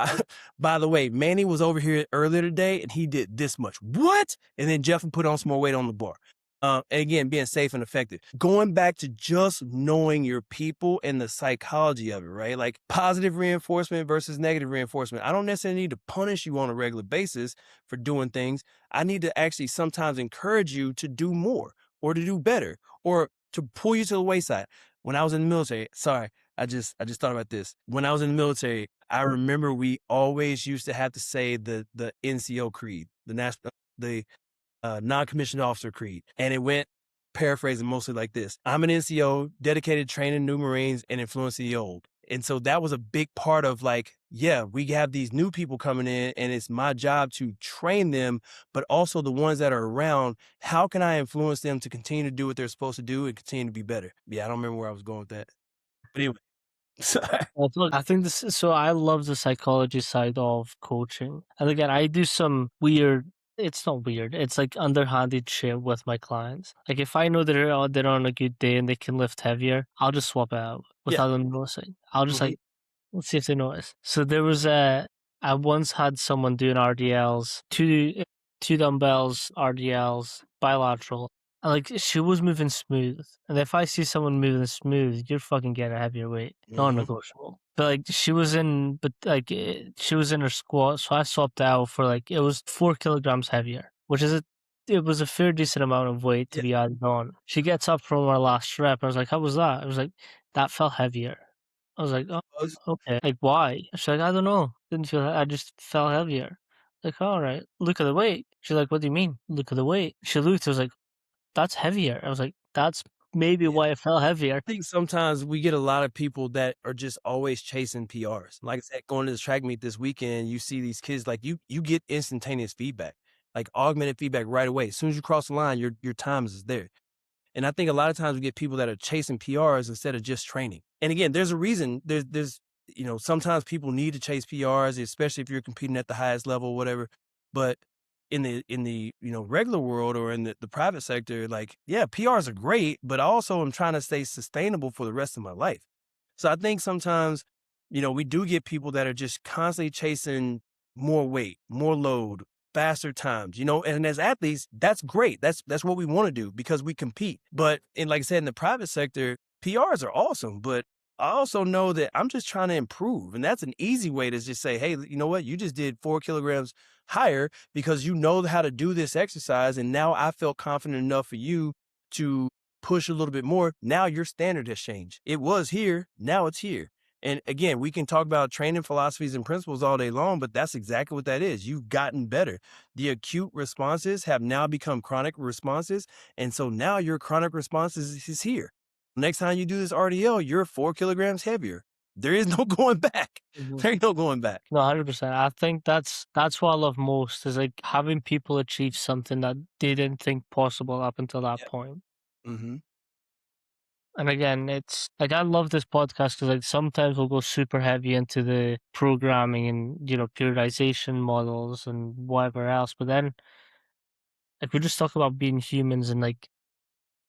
by the way, Manny was over here earlier today and he did this much. What? And then Jeff will put on some more weight on the bar. And again, being safe and effective. Going back to just knowing your people and the psychology of it, right? Like positive reinforcement versus negative reinforcement. I don't necessarily need to punish you on a regular basis for doing things. I need to actually sometimes encourage you to do more or to do better or to pull you to the wayside. When I was in the military, I just thought about this. When I was in the military, I remember we always used to have to say the NCO creed, the non-commissioned officer creed. And it went, paraphrasing, mostly like this. I'm an NCO, dedicated to training new Marines and influencing the old. And so that was a big part of like, yeah, we have these new people coming in and it's my job to train them, but also the ones that are around, how can I influence them to continue to do what they're supposed to do and continue to be better? Yeah, I don't remember where I was going with that. But anyway. Well, look, I think this is, so I love the psychology side of coaching. And again, I do some weird, it's not weird, it's like underhanded shit with my clients. Like if I know they're on a good day and they can lift heavier, I'll just swap it out without them noticing. I'll just like, let's see if they notice. So there was I once had someone doing RDLs, two dumbbells, RDLs, bilateral. And like she was moving smooth. And if I see someone moving smooth, you're fucking getting a heavier weight. Non-negotiable. But like she was in her squat, so I swapped out for like it was 4 kilograms heavier, which is it was a fair decent amount of weight to be added on. She gets up from our last rep. I was like, how was that? I was like, that felt heavier. I was like, oh, okay. Like, why? She's like, I don't know. Didn't feel. I just felt heavier. Like, all right. Look at the weight. She's like, what do you mean? Look at the weight. She looked. I was like, that's heavier. I was like, that's maybe why it felt heavier. I think sometimes we get a lot of people that are just always chasing PRs. Like I said, going to the track meet this weekend, you see these kids like you get instantaneous feedback, like augmented feedback right away. As soon as you cross the line, your time is there. And I think a lot of times we get people that are chasing PRs instead of just training. And again, there's a reason. There's sometimes people need to chase PRs, especially if you're competing at the highest level, whatever. But in the regular world or in the private sector, like, yeah, PRs are great, but I also am trying to stay sustainable for the rest of my life. So I think sometimes, we do get people that are just constantly chasing more weight, more load, faster times, and as athletes, that's great. That's what we want to do because we compete. But like I said, in the private sector, PRs are awesome, but I also know that I'm just trying to improve. And that's an easy way to just say, hey, you know what? You just did 4 kilograms higher because you know how to do this exercise. And now I felt confident enough for you to push a little bit more. Now your standard has changed. It was here. Now it's here. And again, we can talk about training philosophies and principles all day long, but that's exactly what that is. You've gotten better. The acute responses have now become chronic responses. And so now your chronic responses is here. Next time you do this RDL, you're 4 kilograms heavier. There is no going back. There ain't no going back. No, 100%. I think that's what I love most is like having people achieve something that they didn't think possible up until that point. Mm-hmm. And again, it's like I love this podcast because like sometimes we'll go super heavy into the programming and periodization models and whatever else, but then like we just talk about being humans and like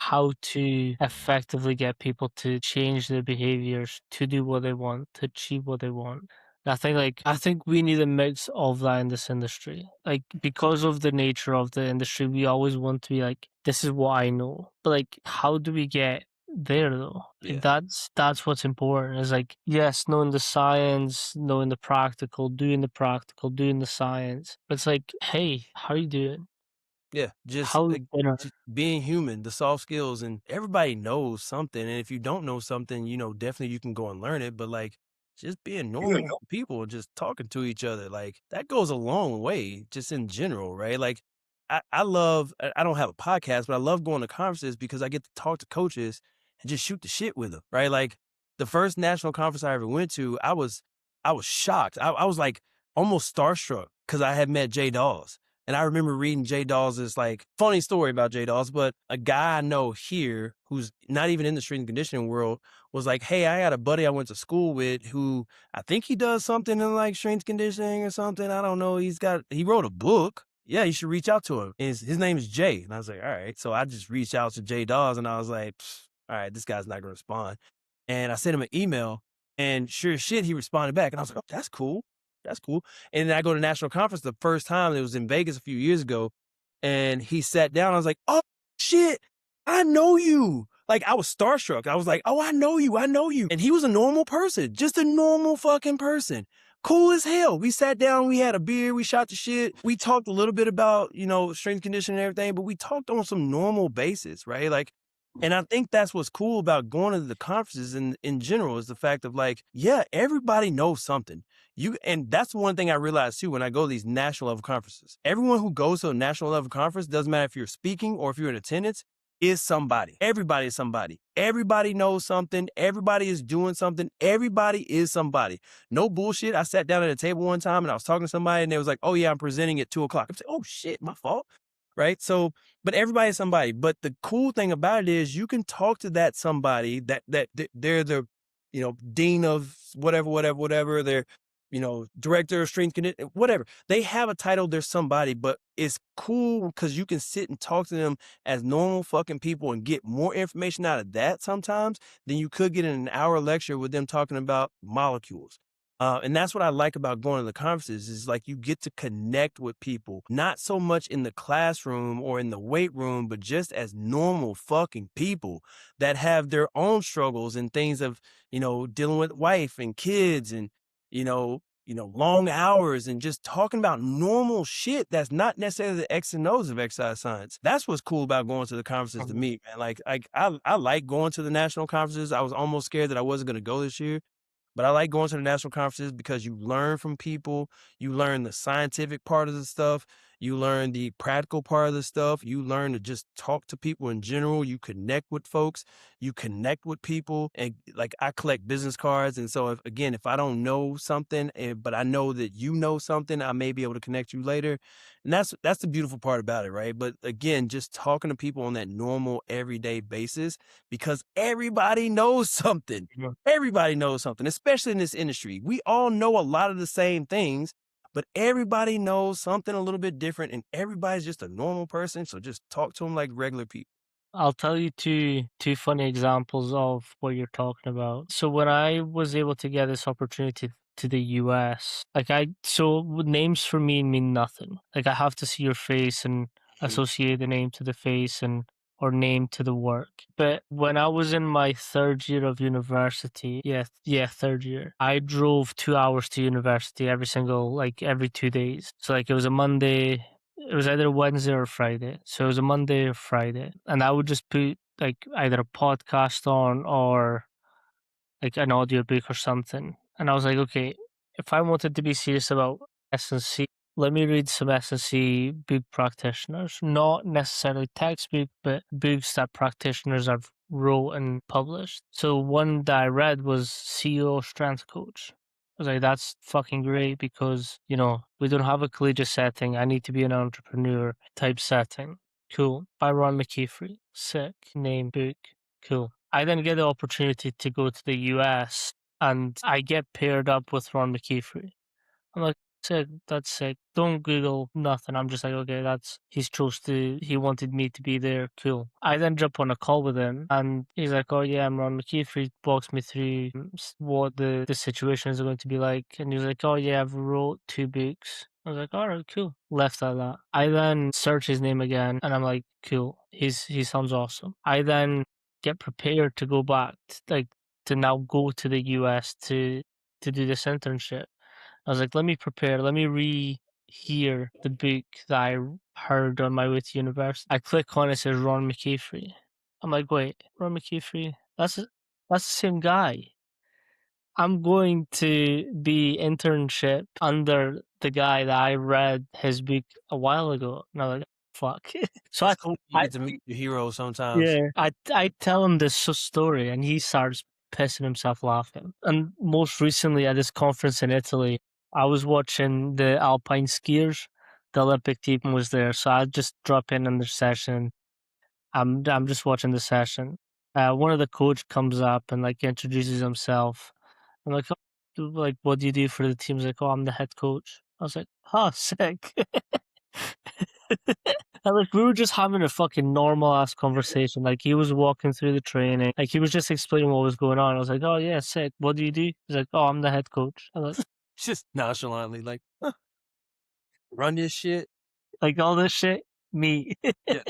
how to effectively get people to change their behaviors to do what they want, to achieve what they want. And I think we need a mix of that in this industry. Like because of the nature of the industry, we always want to be like, this is what I know. But like how do we get there though? Like that's what's important. Is like, yes, knowing the science, knowing the practical, doing the science. But it's like, hey, how are you doing? Yeah, just How being human, the soft skills, and everybody knows something. And if you don't know something, definitely you can go and learn it. But like just being normal people and just talking to each other, like that goes a long way just in general, right? Like I don't have a podcast, but I love going to conferences because I get to talk to coaches and just shoot the shit with them, right? Like the first national conference I ever went to, I was shocked. I was like almost starstruck because I had met Jay Dawes. And I remember reading Jay Dawes' like funny story about Jay Dawes, but a guy I know here who's not even in the strength and conditioning world was like, hey, I got a buddy I went to school with who I think he does something in like strength conditioning or something. I don't know. He wrote a book. Yeah, you should reach out to him. His name is Jay. And I was like, all right. So I just reached out to Jay Dawes and I was like, all right, this guy's not going to respond. And I sent him an email and sure as shit, he responded back. And I was like, oh, that's cool. That's cool. And then I go to national conference the first time. It was in Vegas a few years ago. And he sat down. I was like, oh, shit, I know you. Like, I was starstruck. I was like, oh, I know you. I know you. And he was a normal person, just a normal fucking person. Cool as hell. We sat down. We had a beer. We shot the shit. We talked a little bit about, strength conditioning and everything, but we talked on some normal basis, right? Like, and I think that's what's cool about going to the conferences in general is the fact of like, yeah, everybody knows something. And that's one thing I realized too when I go to these national level conferences. Everyone who goes to a national level conference, doesn't matter if you're speaking or if you're in attendance, is somebody. Everybody is somebody. Everybody knows something. Everybody is doing something. Everybody is somebody. No bullshit. I sat down at a table one time and I was talking to somebody and they was like, oh yeah, I'm presenting at 2:00. I'm saying, oh shit, my fault. Right. So, but everybody is somebody. But the cool thing about it is you can talk to that somebody that they're the, dean of whatever. They're, director of strength conditioning, whatever. They have a title, they're somebody, but it's cool because you can sit and talk to them as normal fucking people and get more information out of that sometimes than you could get in an hour lecture with them talking about molecules. And that's what I like about going to the conferences is like you get to connect with people, not so much in the classroom or in the weight room, but just as normal fucking people that have their own struggles and things of, dealing with wife and kids and, long hours and just talking about normal shit that's not necessarily the X and O's of exercise science. That's what's cool about going to the conferences to me, man. Like I like going to the national conferences. I was almost scared that I wasn't going to go this year. But I like going to the national conferences because you learn from people, you learn the scientific part of the stuff, you learn the practical part of the stuff, you learn to just talk to people in general, you connect with folks, you connect with people. And like I collect business cards. And so if I don't know something, but I know that you know something, I may be able to connect you later. And that's the beautiful part about it, right? But again, just talking to people on that normal everyday basis because everybody knows something. Yeah. Everybody knows something, especially in this industry. We all know a lot of the same things, but everybody knows something a little bit different, and everybody's just a normal person. So just talk to them like regular people. I'll tell you two funny examples of what you're talking about. So when I was able to get this opportunity to the US, names for me mean nothing. Like I have to see your face and associate the name to the face and or name to the work. But when I was in my third year of university, third year, I drove 2 hours to university every 2 days. So like it was a Monday, it was either Wednesday or Friday. So it was a Monday or Friday. And I would just put like either a podcast on or like an audiobook or something. And I was like, okay, if I wanted to be serious about S&C, let me read some S&C book practitioners, not necessarily textbook, but books that practitioners have wrote and published. So one that I read was CEO Strength Coach. I was like, that's fucking great because, we don't have a collegiate setting. I need to be an entrepreneur type setting. Cool. By Ron McKeefery. Sick. Name, book. Cool. I then get the opportunity to go to the US and I get paired up with Ron McKeefery. I'm like, sick, that's sick. Don't Google nothing. I'm just like, okay, he wanted me to be there. Cool. I then jump on a call with him and he's like, oh yeah, I'm Ron McKeefery. Walks me through what the situation is going to be like. And he was like, oh yeah, I've wrote 2 books. I was like, all right, cool. Left at that. I then search his name again and I'm like, cool. He sounds awesome. I then get prepared to go back, to now go to the US to do this internship. I was like, let me prepare, let me re-hear the book that I heard on my way to university. I click on it, says Ron McKeefery. I'm like, wait, Ron McKeefery? That's the same guy. I'm going to be internship under the guy that I read his book a while ago. And I'm like, fuck. So It's cool. You get to meet your hero sometimes. yeah, I tell him this story and he starts pissing himself laughing. And most recently at this conference in Italy, I was watching the alpine skiers. The Olympic team was there, so I just drop in on their session. I'm just watching the session. One of the coach comes up and like introduces himself. I'm like, oh, like, what do you do for the team? He's like, oh, I'm the head coach. I was like, oh, sick. And like we were just having a fucking normal ass conversation. Like he was walking through the training, like he was just explaining what was going on. I was like, "Oh yeah, sick. What do you do?" He's like, "Oh, I'm the head coach." I was Just nonchalantly like, run this shit. like, all this shit, me. Yeah.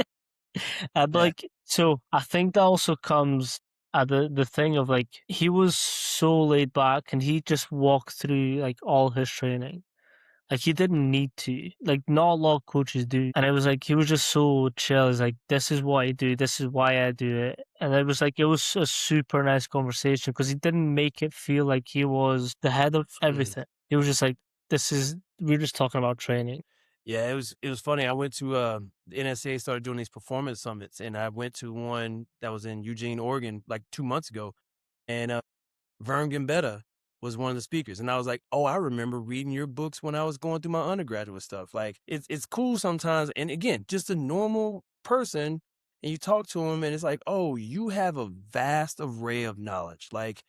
But Yeah. like, so I think that also comes at the thing of like he was so laid back and he just walked through like all his training. Like he didn't need to. Like not a lot of coaches do. And it was like he was just so chill. It's like this is what I do, this is why I do it. And it was a super nice conversation because he didn't make it feel like he was the head of everything. He was just like, we're just talking about training. Yeah, it was funny. I went to the NSCA started doing these performance summits, and I went to one that was in Eugene, Oregon, like 2 months ago, and Vern Gambetta was one of the speakers, and I was like, "Oh, I remember reading your books when I was going through my undergraduate stuff." Like, it's cool sometimes, and again, just a normal person, and you talk to him, and it's like, "Oh, you have a vast array of knowledge." Like,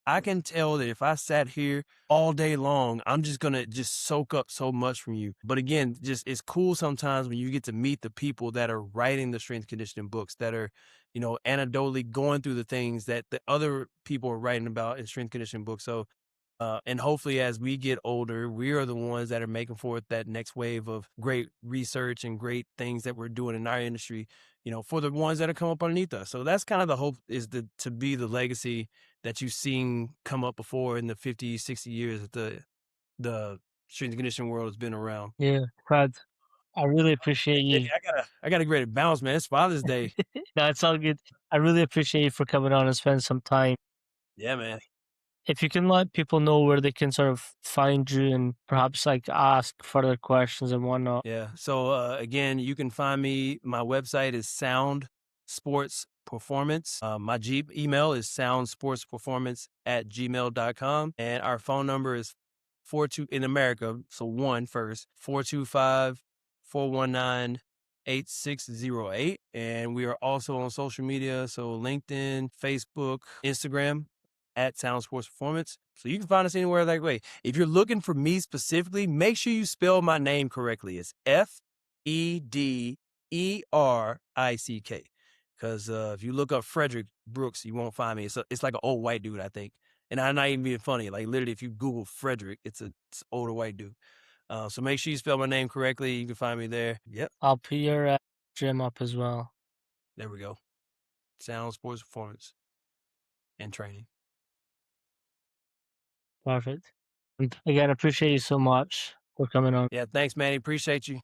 I can tell that if I sat here all day long, I'm just gonna just soak up so much from you. But again, just it's cool sometimes when you get to meet the people that are writing the strength conditioning books, that are, anecdotally going through the things that the other people are writing about in strength conditioning books. So and hopefully, as we get older, we are the ones that are making forth that next wave of great research and great things that we're doing in our industry, for the ones that are come up underneath us. So that's kind of the hope, is to be the legacy that you've seen come up before in the 50, 60 years that the strength and conditioning world has been around. Yeah, Brad, I really appreciate Hey, you. I got a great bounce, man. It's Father's Day. No, it's all good. I really appreciate you for coming on and spending some time. Yeah, man. If you can let people know where they can sort of find you and perhaps like ask further questions and whatnot. Yeah. So again, you can find me. My website is Sound Sports Performance. My email is soundsportsperformance@gmail.com. And our phone number is 42 in America. So one first, 425-419-8608. And we are also on social media. So LinkedIn, Facebook, Instagram at Sound Sports Performance. So you can find us anywhere that way. If you're looking for me specifically, make sure you spell my name correctly. It's Federick. Because if you look up Frederick Brooks, you won't find me. It's like an old white dude, I think. And I'm not even being funny. Like literally, if you Google Frederick, it's an older white dude. So make sure you spell my name correctly. You can find me there. Yep. I'll put your gym up as well. There we go. Sound Sports Performance and Training. Perfect. And again, appreciate you so much for coming on. Yeah, thanks, Manny. Appreciate you.